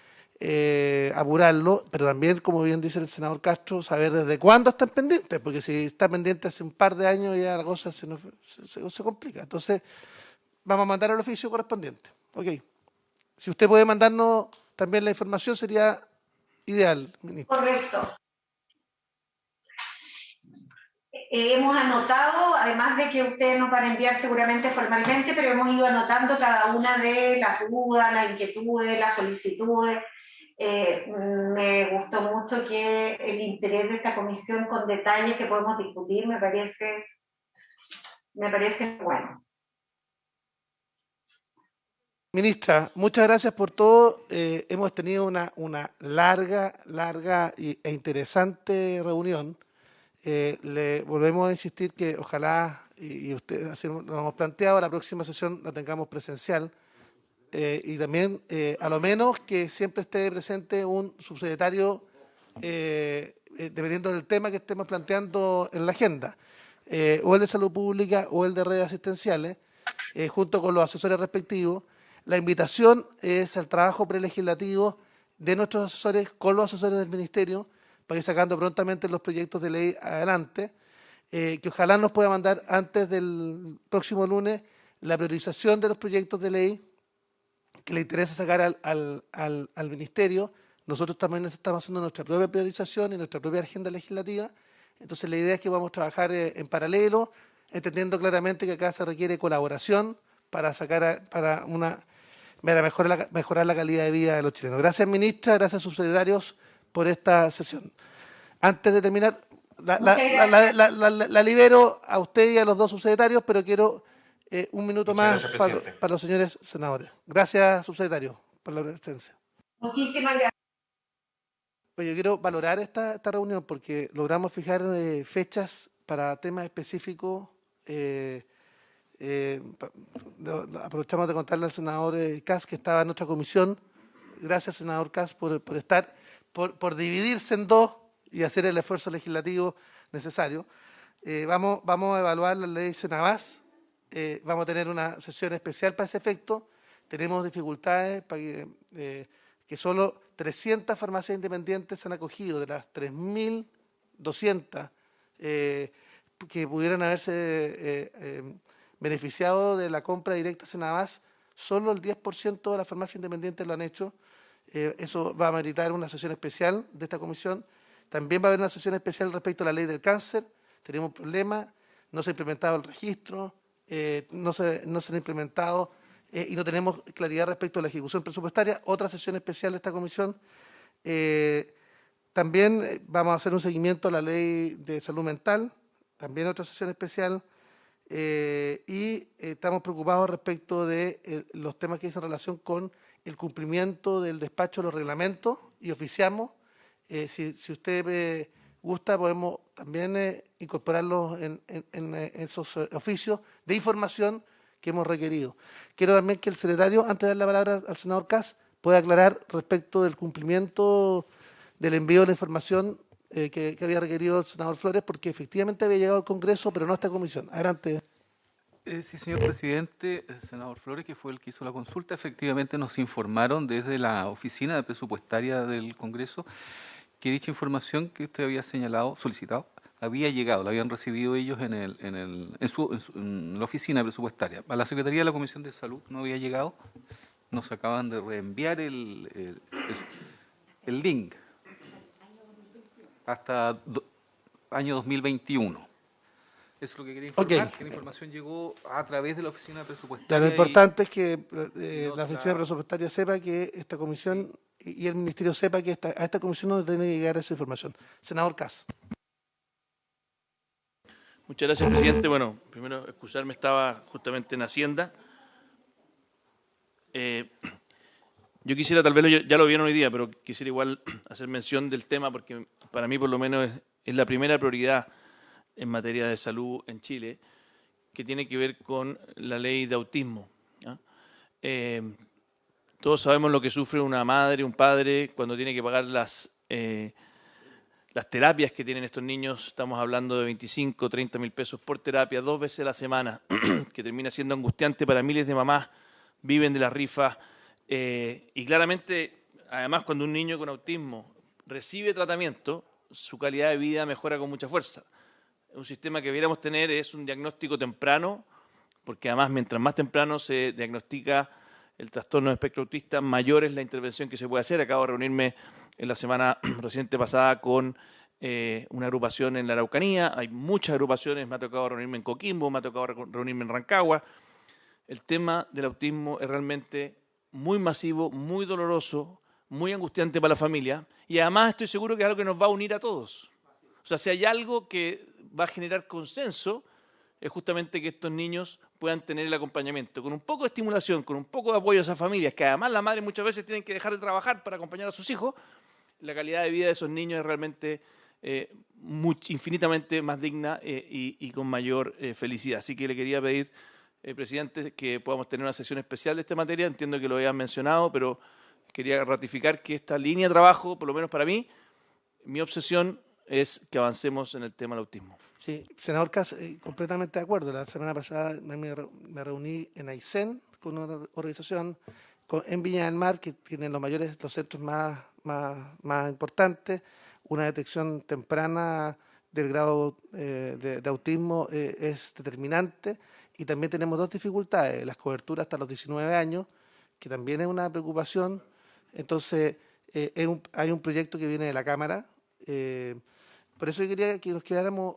apurarlo, pero también, como bien dice el senador Castro, saber desde cuándo están pendientes, porque si está pendiente hace un par de años ya la cosa se complica. Entonces, vamos a mandar el oficio correspondiente. Ok. Si usted puede mandarnos también la información, sería ideal, ministro. Correcto. Hemos anotado, además de que ustedes nos van a enviar seguramente formalmente, pero hemos ido anotando cada una de las dudas, las inquietudes, las solicitudes. Me gustó mucho que el interés de esta comisión con detalles que podemos discutir me parece bueno. Ministra, muchas gracias por todo. Hemos tenido una larga e interesante reunión. Le volvemos a insistir que ojalá y usted, así lo hemos planteado, la próxima sesión la tengamos presencial. Y también, a lo menos, que siempre esté presente un subsecretario, dependiendo del tema que estemos planteando en la agenda, o el de salud pública o el de redes asistenciales, junto con los asesores respectivos. La invitación es al trabajo prelegislativo de nuestros asesores con los asesores del Ministerio, para ir sacando prontamente los proyectos de ley adelante, que ojalá nos pueda mandar antes del próximo lunes la priorización de los proyectos de ley que le interesa sacar al Ministerio. Nosotros también estamos haciendo nuestra propia priorización y nuestra propia agenda legislativa. Entonces la idea es que vamos a trabajar en paralelo, entendiendo claramente que acá se requiere colaboración para mejorar la calidad de vida de los chilenos. Gracias, ministra, gracias, subsecretarios, por esta sesión. Antes de terminar, la libero a usted y a los dos subsecretarios, pero quiero un minuto más para los señores senadores. Gracias, subsecretario, por la presencia. Muchísimas gracias. Oye, quiero valorar esta reunión porque logramos fijar fechas para temas específicos. Aprovechamos de contarle al senador Kass, que estaba en nuestra comisión. Gracias, senador Kass, por estar, por dividirse en dos y hacer el esfuerzo legislativo necesario. Vamos a evaluar la ley Senabás. Vamos a tener una sesión especial para ese efecto. Tenemos dificultades para que solo 300 farmacias independientes se han acogido de las 3.200 que pudieran haberse beneficiado de la compra directa Senabás. Solo el 10% de las farmacias independientes lo han hecho. Eso va a meritar una sesión especial de esta comisión. También va a haber una sesión especial respecto a la ley del cáncer. Tenemos un problema, no se ha implementado el registro, no se han implementado y no tenemos claridad respecto a la ejecución presupuestaria. Otra sesión especial de esta comisión. También vamos a hacer un seguimiento a la ley de salud mental, también otra sesión especial. Y estamos preocupados respecto de los temas que dicen relación con el cumplimiento del despacho de los reglamentos y oficiamos. Si usted gusta, podemos también incorporarlos en esos oficios de información que hemos requerido. Quiero también que el secretario, antes de dar la palabra al senador Kass, pueda aclarar respecto del cumplimiento del envío de la información que había requerido el senador Flores, porque efectivamente había llegado al Congreso, pero no a esta comisión. Adelante. Sí, señor presidente, el senador Flores, que fue el que hizo la consulta, efectivamente nos informaron desde la oficina presupuestaria del Congreso que dicha información que usted había solicitado, había llegado, la habían recibido ellos en la oficina presupuestaria. A la Secretaría de la Comisión de Salud no había llegado, nos acaban de reenviar el link hasta año 2021. Eso es lo que quería informar, que la información llegó a través de la oficina presupuestaria. Lo importante es que la oficina presupuestaria sepa que esta comisión y el ministerio sepa que a esta comisión no tiene que llegar esa información. Senador Kass. Muchas gracias, presidente. Bueno, primero excusarme, estaba justamente en Hacienda. Yo quisiera, tal vez ya lo vieron hoy día, pero quisiera igual hacer mención del tema porque para mí por lo menos es la primera prioridad en materia de salud en Chile, que tiene que ver con la ley de autismo. Todos sabemos lo que sufre una madre, un padre, cuando tiene que pagar las terapias que tienen estos niños. Estamos hablando de 25, 30 mil pesos por terapia, 2 veces a la semana, que termina siendo angustiante para miles de mamás, viven de las rifas. Y claramente, además, cuando un niño con autismo recibe tratamiento, su calidad de vida mejora con mucha fuerza. Un sistema que debiéramos tener es un diagnóstico temprano, porque además mientras más temprano se diagnostica el trastorno de espectro autista, mayor es la intervención que se puede hacer. Acabo de reunirme en la semana reciente pasada con una agrupación en la Araucanía. Hay muchas agrupaciones, me ha tocado reunirme en Coquimbo, me ha tocado reunirme en Rancagua. El tema del autismo es realmente muy masivo, muy doloroso, muy angustiante para la familia y además estoy seguro que es algo que nos va a unir a todos. O sea, si hay algo que va a generar consenso, es justamente que estos niños puedan tener el acompañamiento, con un poco de estimulación, con un poco de apoyo a esas familias, que además las madres muchas veces tienen que dejar de trabajar para acompañar a sus hijos. La calidad de vida de esos niños es realmente infinitamente más digna y con mayor felicidad. Así que le quería pedir, presidente, que podamos tener una sesión especial de esta materia. Entiendo que lo habían mencionado, pero quería ratificar que esta línea de trabajo, por lo menos para mí, mi obsesión es que avancemos en el tema del autismo. Sí, senador Kass, completamente de acuerdo. La semana pasada me reuní en Aysén con una organización en Viña del Mar, que tiene los centros más importantes. Una detección temprana del grado de autismo es determinante, y también tenemos dos dificultades: las coberturas hasta los 19 años, que también es una preocupación. Entonces, hay un proyecto que viene de la Cámara. Por eso yo quería que nos quedáramos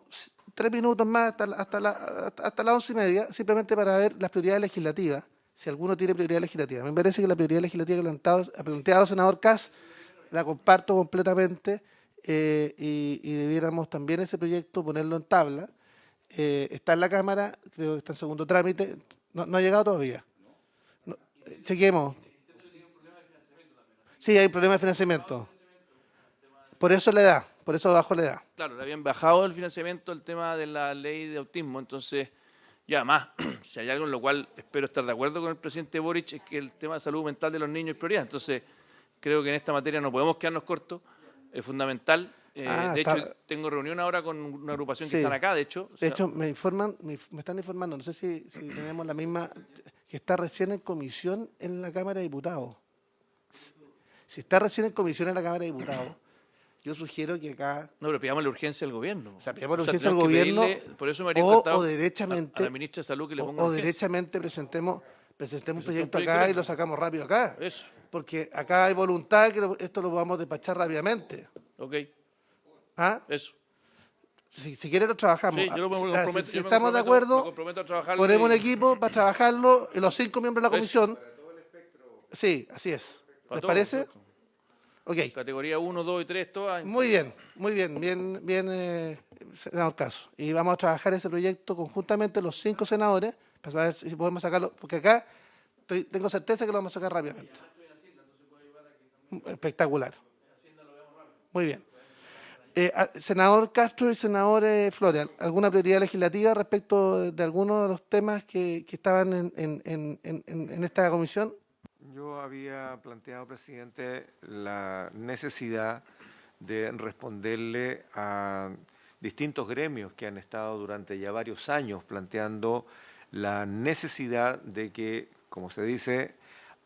3 minutos más hasta las 11:30, simplemente para ver las prioridades legislativas, si alguno tiene prioridad legislativa. Me parece que la prioridad legislativa que ha planteado el senador Kass la comparto completamente, y debiéramos también ese proyecto ponerlo en tabla. Está en la Cámara, creo que está en segundo trámite, no ha llegado todavía. No, chequemos. Sí, hay un problema de financiamiento. Por eso bajo la edad. Claro, le habían bajado el financiamiento el tema de la ley de autismo, entonces, y además, si hay algo en lo cual espero estar de acuerdo con el presidente Boric, es que el tema de salud mental de los niños es prioridad. Entonces, creo que en esta materia no podemos quedarnos cortos, es fundamental. De hecho, tengo reunión ahora con una agrupación que están acá, de hecho. De hecho, me están informando, no sé si tenemos la misma, que está recién en comisión en la Cámara de Diputados. Si está recién en comisión en la Cámara de Diputados, yo sugiero que acá... No, pero pidamos la urgencia al gobierno. O sea, pidamos la urgencia al gobierno, por eso me habría encantado o derechamente, a la ministra de Salud que le ponga o urgencia. derechamente presentemos un proyecto acá y lo sacamos rápido acá. Eso. Porque acá hay voluntad que esto lo podamos despachar rápidamente. Ok. ¿Ah? Eso. Si quieren lo trabajamos. Sí, yo me comprometo, si estamos de acuerdo, me comprometo a trabajarlo. ponemos un equipo para trabajarlo, y los 5 miembros de la comisión. Sí, así es. ¿Les parece? Ok. Categoría 1, 2 y 3, todas. Muy bien, senador Caso. Y vamos a trabajar ese proyecto conjuntamente los 5 senadores para ver si podemos sacarlo, porque acá tengo certeza que lo vamos a sacar rápidamente. Espectacular. Muy bien. Senador Castro y senador Flores, ¿alguna prioridad legislativa respecto de algunos de los temas que estaban en esta comisión? Yo había planteado, presidente, la necesidad de responderle a distintos gremios que han estado durante ya varios años planteando la necesidad de que, como se dice,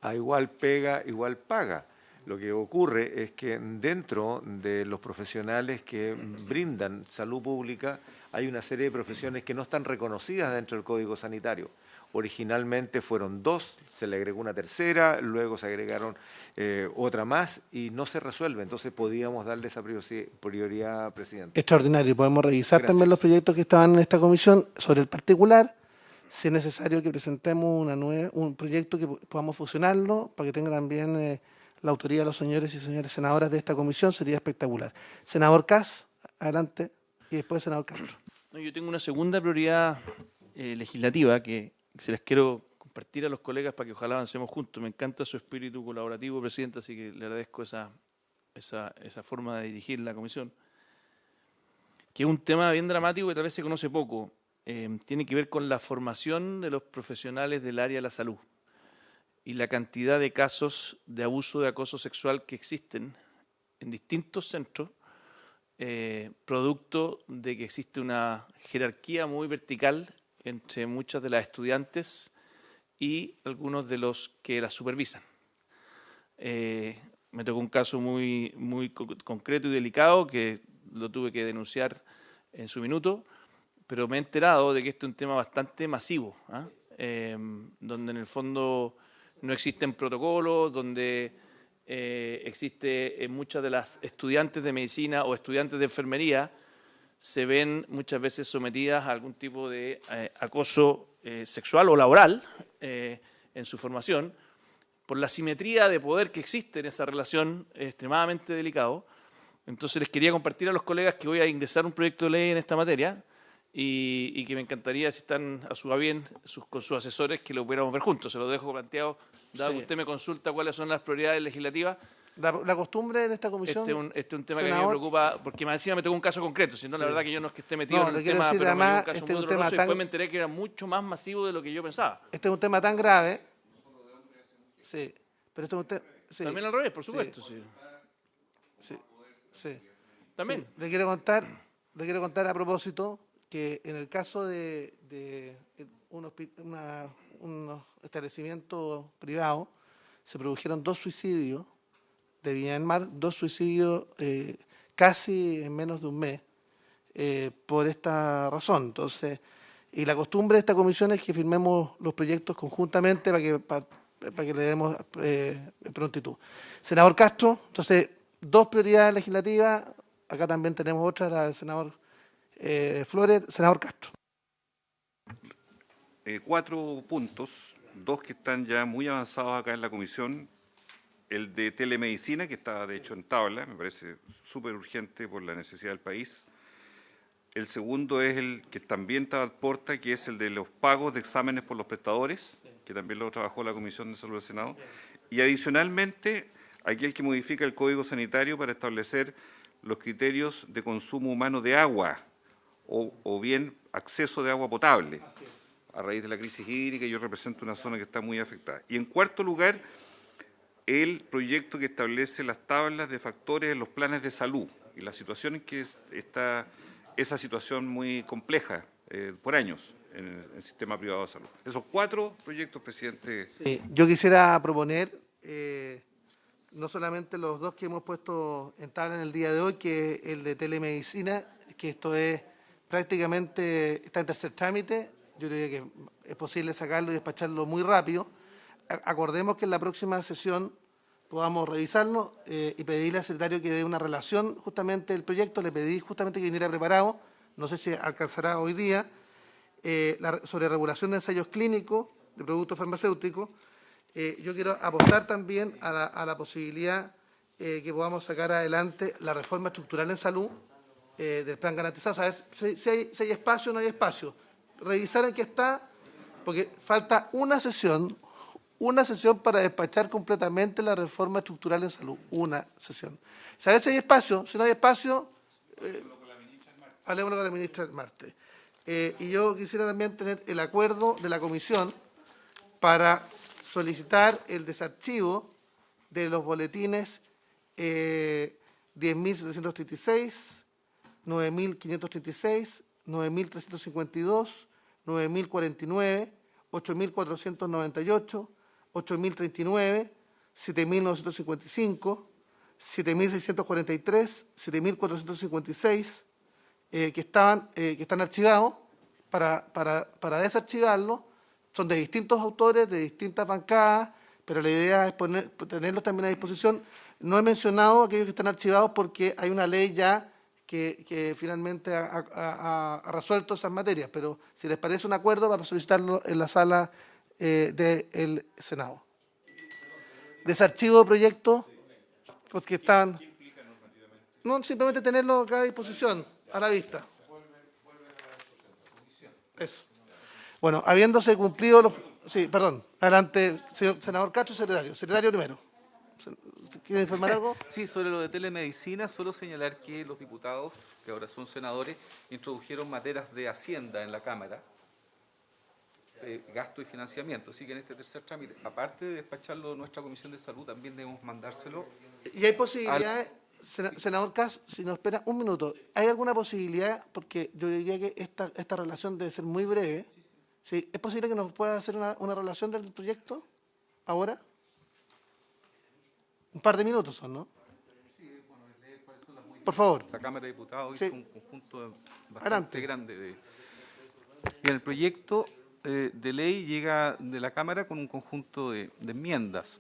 a igual pega, igual paga. Lo que ocurre es que dentro de los profesionales que brindan salud pública hay una serie de profesiones que no están reconocidas dentro del Código Sanitario. Originalmente fueron 2, se le agregó una tercera, luego se agregaron otra más y no se resuelve. Entonces podíamos darle esa prioridad, presidente. Extraordinario. Podemos revisar también los proyectos que estaban en esta comisión sobre el particular. Si es necesario que presentemos un proyecto que podamos fusionarlo para que tenga también la autoría de los señores y señoras senadoras de esta comisión, sería espectacular. Senador Kass, adelante, y después senador Castro. No, yo tengo una segunda prioridad legislativa que se les quiero compartir a los colegas para que ojalá avancemos juntos. Me encanta su espíritu colaborativo, presidente, así que le agradezco esa forma de dirigir la comisión, que es un tema bien dramático que tal vez se conoce poco. Tiene que ver con la formación de los profesionales del área de la salud y la cantidad de casos de abuso, de acoso sexual que existen en distintos centros, producto de que existe una jerarquía muy vertical entre muchas de las estudiantes y algunos de los que las supervisan. Me tocó un caso muy concreto y delicado que lo tuve que denunciar en su minuto, pero me he enterado de que este es un tema bastante masivo, donde en el fondo no existen protocolos, donde existe en muchas de las estudiantes de medicina o estudiantes de enfermería se ven muchas veces sometidas a algún tipo de acoso sexual o laboral en su formación, por la simetría de poder que existe en esa relación extremadamente delicado. Entonces les quería compartir a los colegas que voy a ingresar un proyecto de ley en esta materia y que me encantaría, si están a su bien con sus asesores, que lo pudiéramos ver juntos. Se lo dejo planteado, dado que usted me consulta cuáles son las prioridades legislativas. La costumbre en esta comisión... Este es un tema que a mí me senador, preocupa, porque más encima me tocó un caso concreto, si no, la Sí. verdad que yo no es que esté metido No, en le el quiero tema, decir, pero me dio un además, caso este muy es un tema doloroso y tan- después me enteré que era mucho más masivo de lo que yo pensaba. Este es un tema tan grave. Sí, pero este es un tema... Sí, También al revés, por sí, supuesto. Sí. sí, sí. También. Sí, le quiero contar a propósito que en el caso de unos establecimientos privados se produjeron 2 suicidios de Viña del Mar, 2 suicidios casi en menos de un mes por esta razón. Entonces, y la costumbre de esta comisión es que firmemos los proyectos conjuntamente para que le demos prontitud. Senador Castro, entonces, 2 prioridades legislativas. Acá también tenemos otra, la del senador Flores. Senador Castro. 4 puntos, 2 que están ya muy avanzados acá en la comisión. El de telemedicina, que está de hecho en tabla, me parece súper urgente por la necesidad del país. El segundo es el que también está al porta, que es el de los pagos de exámenes por los prestadores, que también lo trabajó la Comisión de Salud del Senado. Y adicionalmente, aquel que modifica el Código Sanitario para establecer los criterios de consumo humano de agua o bien acceso de agua potable. A raíz de la crisis hídrica, yo represento una zona que está muy afectada. Y en cuarto lugar, el proyecto que establece las tablas de factores en los planes de salud y la situación en que está esa situación muy compleja por años en el sistema privado de salud. Esos 4 proyectos, presidente. Yo quisiera proponer no solamente los 2 que hemos puesto en tabla en el día de hoy, que es el de telemedicina, que esto es prácticamente, está en tercer trámite. Yo diría que es posible sacarlo y despacharlo muy rápido. Acordemos que en la próxima sesión podamos revisarlo y pedirle al secretario que dé una relación justamente del proyecto. Le pedí justamente que viniera preparado, no sé si alcanzará hoy día, sobre regulación de ensayos clínicos de productos farmacéuticos. Yo quiero apostar también a la posibilidad que podamos sacar adelante la reforma estructural en salud del plan garantizado. Saber si hay espacio o no hay espacio. Revisar en qué está, porque falta una sesión para despachar completamente la reforma estructural en salud. Una sesión. Saber si hay espacio. Si no hay espacio, hablemoslo con la ministra el martes. Y yo quisiera también tener el acuerdo de la comisión para solicitar el desarchivo de los boletines 10.736, 9.536, 9.352, 9.049, 8.498, 8.039, 7.955, 7.643, 7.456, que están archivados para desarchivarlos. Son de distintos autores, de distintas bancadas, pero la idea es tenerlos también a disposición. No he mencionado aquellos que están archivados porque hay una ley ya que finalmente ha resuelto esas materias, pero si les parece un acuerdo, vamos a solicitarlo en la sala del Senado. Desarchivo de proyectos, porque están... No, simplemente tenerlo acá a disposición, a la vista. Eso. Bueno, habiéndose cumplido los... Sí, perdón. Adelante, señor senador Castro, secretario. Secretario primero. ¿Quiere informar algo? Sí, sobre lo de telemedicina, solo señalar que los diputados, que ahora son senadores, introdujeron materias de Hacienda en la Cámara, gasto y financiamiento. Así que en este tercer trámite, aparte de despacharlo nuestra Comisión de Salud, también debemos mandárselo. Y hay posibilidades, senador Cas, si nos espera un minuto, ¿hay alguna posibilidad, porque yo diría que esta relación debe ser muy breve, ¿sí? ¿Es posible que nos pueda hacer una relación del proyecto ahora? Un par de minutos son, ¿no? Por favor. La Cámara de Diputados Sí. hizo un conjunto bastante Adelante. grande de... Bien, el proyecto de ley llega de la Cámara con un conjunto de enmiendas.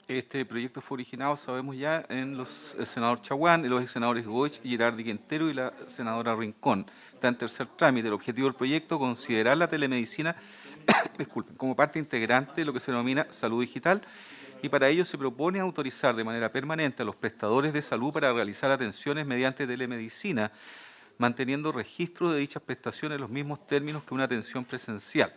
Este proyecto fue originado, sabemos ya, en el senador Chaguán, en los ex senadores Goich, Girardi Quintero y la senadora Rincón. Está en tercer trámite. El objetivo del proyecto es considerar la telemedicina disculpen, como parte integrante de lo que se denomina salud digital, y para ello se propone autorizar de manera permanente a los prestadores de salud para realizar atenciones mediante telemedicina, manteniendo registro de dichas prestaciones en los mismos términos que una atención presencial.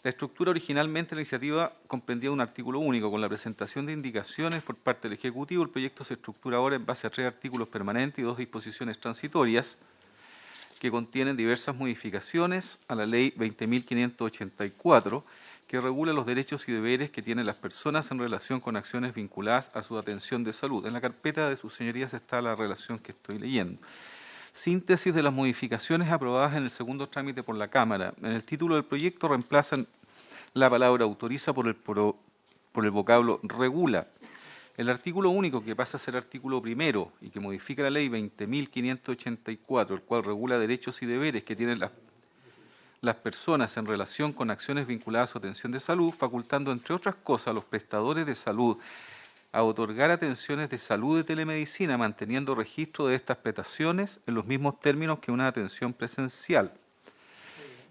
La estructura originalmente de la iniciativa comprendía un artículo único. Con la presentación de indicaciones por parte del Ejecutivo, el proyecto se estructura ahora en base a 3 artículos permanentes y 2 disposiciones transitorias que contienen diversas modificaciones a la Ley 20.584, que regula los derechos y deberes que tienen las personas en relación con acciones vinculadas a su atención de salud. En la carpeta de sus señorías está la relación que estoy leyendo. Síntesis de las modificaciones aprobadas en el segundo trámite por la Cámara. En el título del proyecto reemplazan la palabra autoriza por el vocablo regula. El artículo único, que pasa a ser artículo primero y que modifica la Ley 20.584, el cual regula derechos y deberes que tienen las personas en relación con acciones vinculadas a su atención de salud, facultando, entre otras cosas, a los prestadores de salud a otorgar atenciones de salud de telemedicina, manteniendo registro de estas prestaciones en los mismos términos que una atención presencial.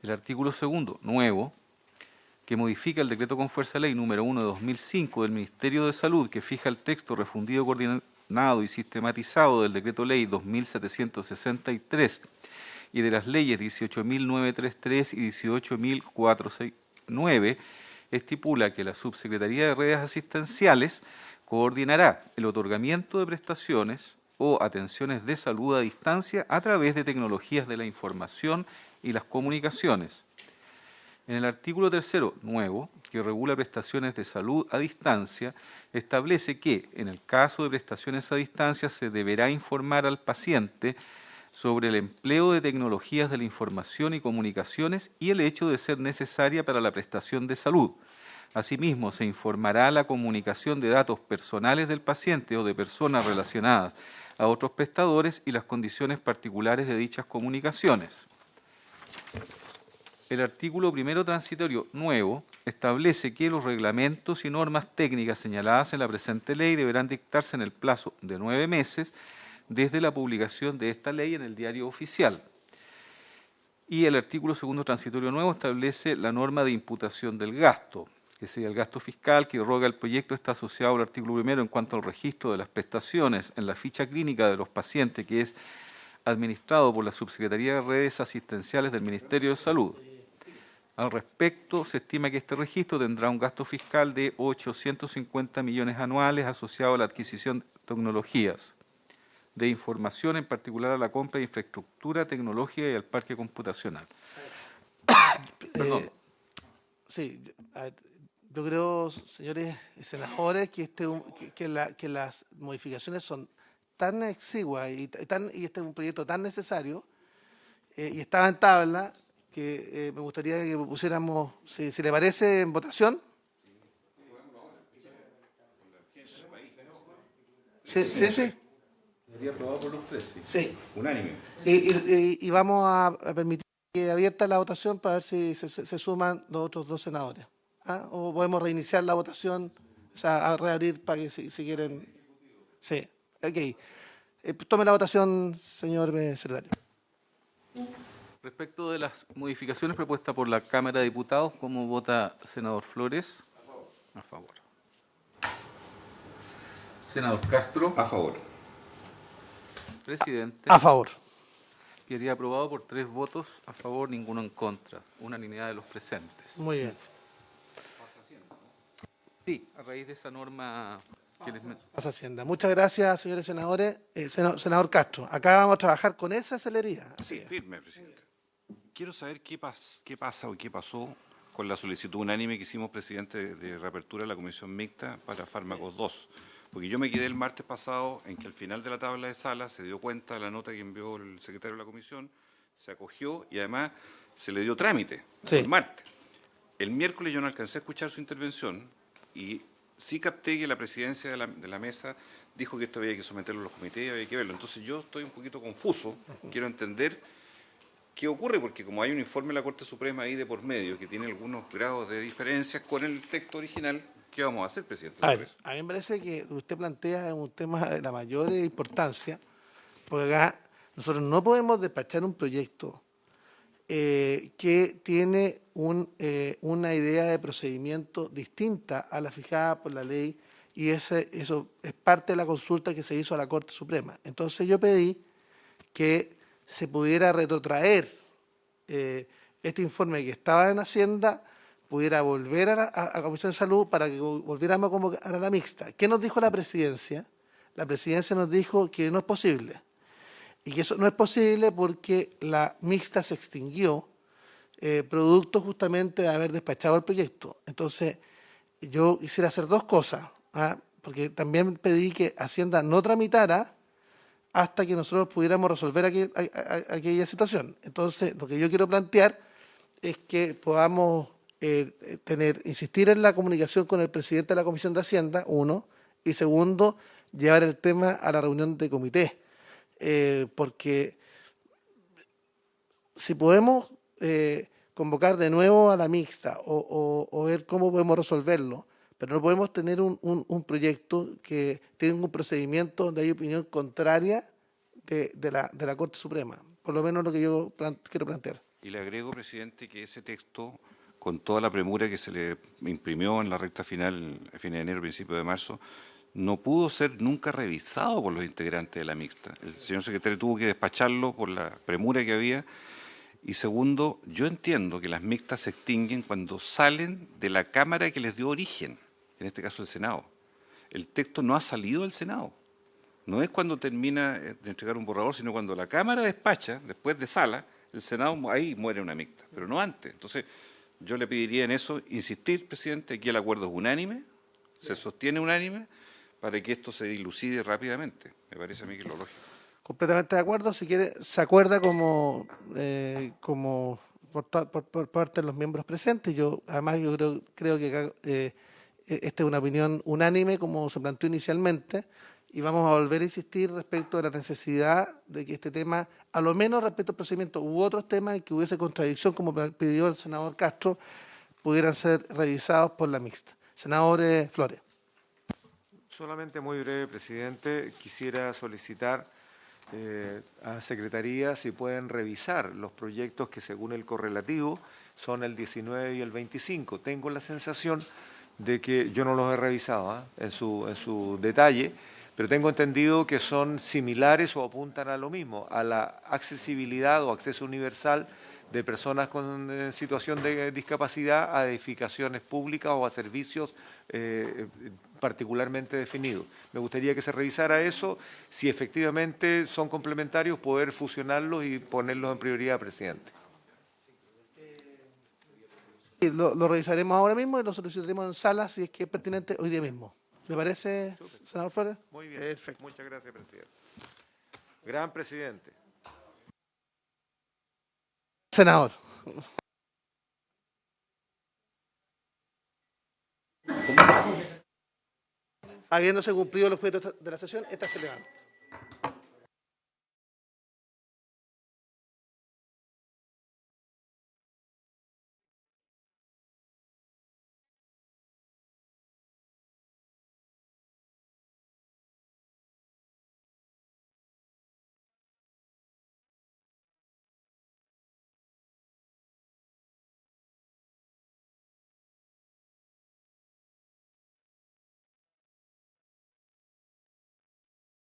El artículo segundo, nuevo, que modifica el decreto con fuerza de ley número 1 de 2005 del Ministerio de Salud, que fija el texto refundido, coordinado y sistematizado del decreto ley 2763 y de las leyes 18.933 y 18.469, estipula que la Subsecretaría de Redes Asistenciales coordinará el otorgamiento de prestaciones o atenciones de salud a distancia a través de tecnologías de la información y las comunicaciones. En el artículo tercero, nuevo, que regula prestaciones de salud a distancia, establece que, en el caso de prestaciones a distancia, se deberá informar al paciente sobre el empleo de tecnologías de la información y comunicaciones y el hecho de ser necesaria para la prestación de salud. Asimismo, se informará la comunicación de datos personales del paciente o de personas relacionadas a otros prestadores y las condiciones particulares de dichas comunicaciones. El artículo primero transitorio nuevo establece que los reglamentos y normas técnicas señaladas en la presente ley deberán dictarse en el plazo de 9 meses desde la publicación de esta ley en el Diario Oficial. Y el artículo segundo transitorio nuevo establece la norma de imputación del gasto, que sería el gasto fiscal que roga el proyecto, está asociado al artículo primero en cuanto al registro de las prestaciones en la ficha clínica de los pacientes, que es administrado por la Subsecretaría de Redes Asistenciales del Ministerio de Salud. Al respecto, se estima que este registro tendrá un gasto fiscal de 850 millones anuales asociado a la adquisición de tecnologías de información, en particular a la compra de infraestructura tecnológica y al parque computacional. Perdón. Sí, yo creo, señores senadores, que, que las modificaciones son tan exiguas y este es un proyecto tan necesario y estaba en tabla que me gustaría que pusiéramos, si le parece, en votación. Sí. Sería aprobado por los 3, sí. Unánime. Y vamos a permitir que abierta la votación para ver si se suman los otros 2 senadores. ¿Ah? O podemos reiniciar la votación, o sea, a reabrir para que si quieren. Sí, ok. Tome la votación, señor secretario. Respecto de las modificaciones propuestas por la Cámara de Diputados, ¿cómo vota senador Flores? A favor. Senador Castro. A favor. Presidente. A favor. Quedaría aprobado por 3 votos a favor, ninguno en contra. Unanimidad de los presentes. Muy bien. Sí, a raíz de esa norma que les mencioné. Pasa Hacienda. Muchas gracias, señores senadores. Senador Castro, acá vamos a trabajar con esa celería. Así es. Firme, presidente. Quiero saber qué pasa o qué pasó con la solicitud unánime que hicimos, presidente, de reapertura de la Comisión Mixta para Fármacos 2. Porque yo me quedé el martes pasado en que al final de la tabla de sala se dio cuenta de la nota que envió el secretario de la Comisión, se acogió y además se le dio trámite el martes. El miércoles yo no alcancé a escuchar su intervención y sí capté que la presidencia de la mesa dijo que esto había que someterlo a los comités y había que verlo. Entonces yo estoy un poquito confuso, quiero entender qué ocurre, porque como hay un informe de la Corte Suprema ahí de por medio que tiene algunos grados de diferencias con el texto original, ¿qué vamos a hacer, presidente? A ver, a mí me parece que lo que usted plantea es un tema de la mayor importancia, porque acá nosotros no podemos despachar un proyecto que tiene una idea de procedimiento distinta a la fijada por la ley, y eso es parte de la consulta que se hizo a la Corte Suprema. Entonces yo pedí que se pudiera retrotraer este informe que estaba en Hacienda, pudiera volver a la Comisión de Salud para que volviéramos a convocar a la mixta. ¿Qué nos dijo la presidencia? La presidencia nos dijo que no es posible. Y que eso no es posible porque la mixta se extinguió, producto justamente de haber despachado el proyecto. Entonces, yo quisiera hacer dos cosas, porque también pedí que Hacienda no tramitara hasta que nosotros pudiéramos resolver aquella situación. Entonces, lo que yo quiero plantear es que podamos insistir en la comunicación con el presidente de la Comisión de Hacienda, uno, y segundo, llevar el tema a la reunión de comité, porque si podemos convocar de nuevo a la mixta o ver cómo podemos resolverlo, pero no podemos tener un proyecto que tenga un procedimiento donde hay opinión contraria de la Corte Suprema, por lo menos lo que yo quiero plantear. Y le agrego, presidente, que ese texto, con toda la premura que se le imprimió en la recta final, a fin de enero, principio de marzo, no pudo ser nunca revisado por los integrantes de la mixta. El señor secretario tuvo que despacharlo por la premura que había. Y segundo, yo entiendo que las mixtas se extinguen cuando salen de la Cámara que les dio origen, en este caso el Senado. El texto no ha salido del Senado. No es cuando termina de entregar un borrador, sino cuando la Cámara despacha, después de sala, el Senado, ahí muere una mixta, pero no antes. Entonces, yo le pediría en eso, insistir, presidente, aquí el acuerdo es unánime, se sostiene unánime, para que esto se dilucide rápidamente. Me parece a mí que es lo lógico. Completamente de acuerdo. Si quiere, se acuerda como por parte de los miembros presentes. Además, yo creo que acá, esta es una opinión unánime, como se planteó inicialmente, y vamos a volver a insistir respecto de la necesidad de que este tema, a lo menos respecto al procedimiento, u otros temas en que hubiese contradicción, como pidió el senador Castro, pudieran ser revisados por la mixta. Senador Flores. Solamente muy breve, presidente. Quisiera solicitar a Secretaría si pueden revisar los proyectos que según el correlativo son el 19 y el 25. Tengo la sensación de que yo no los he revisado en su detalle, pero tengo entendido que son similares o apuntan a lo mismo, a la accesibilidad o acceso universal de personas con situación de discapacidad a edificaciones públicas o a servicios particularmente definidos. Me gustaría que se revisara eso, si efectivamente son complementarios, poder fusionarlos y ponerlos en prioridad, presidente. Lo revisaremos ahora mismo y lo solicitaremos en sala si es que es pertinente hoy día mismo. ¿Le parece, senador Flores? Muy bien. Perfecto. Muchas gracias, presidente. Gran presidente. Senador. Habiéndose cumplido los objetos de la sesión, esta se levanta.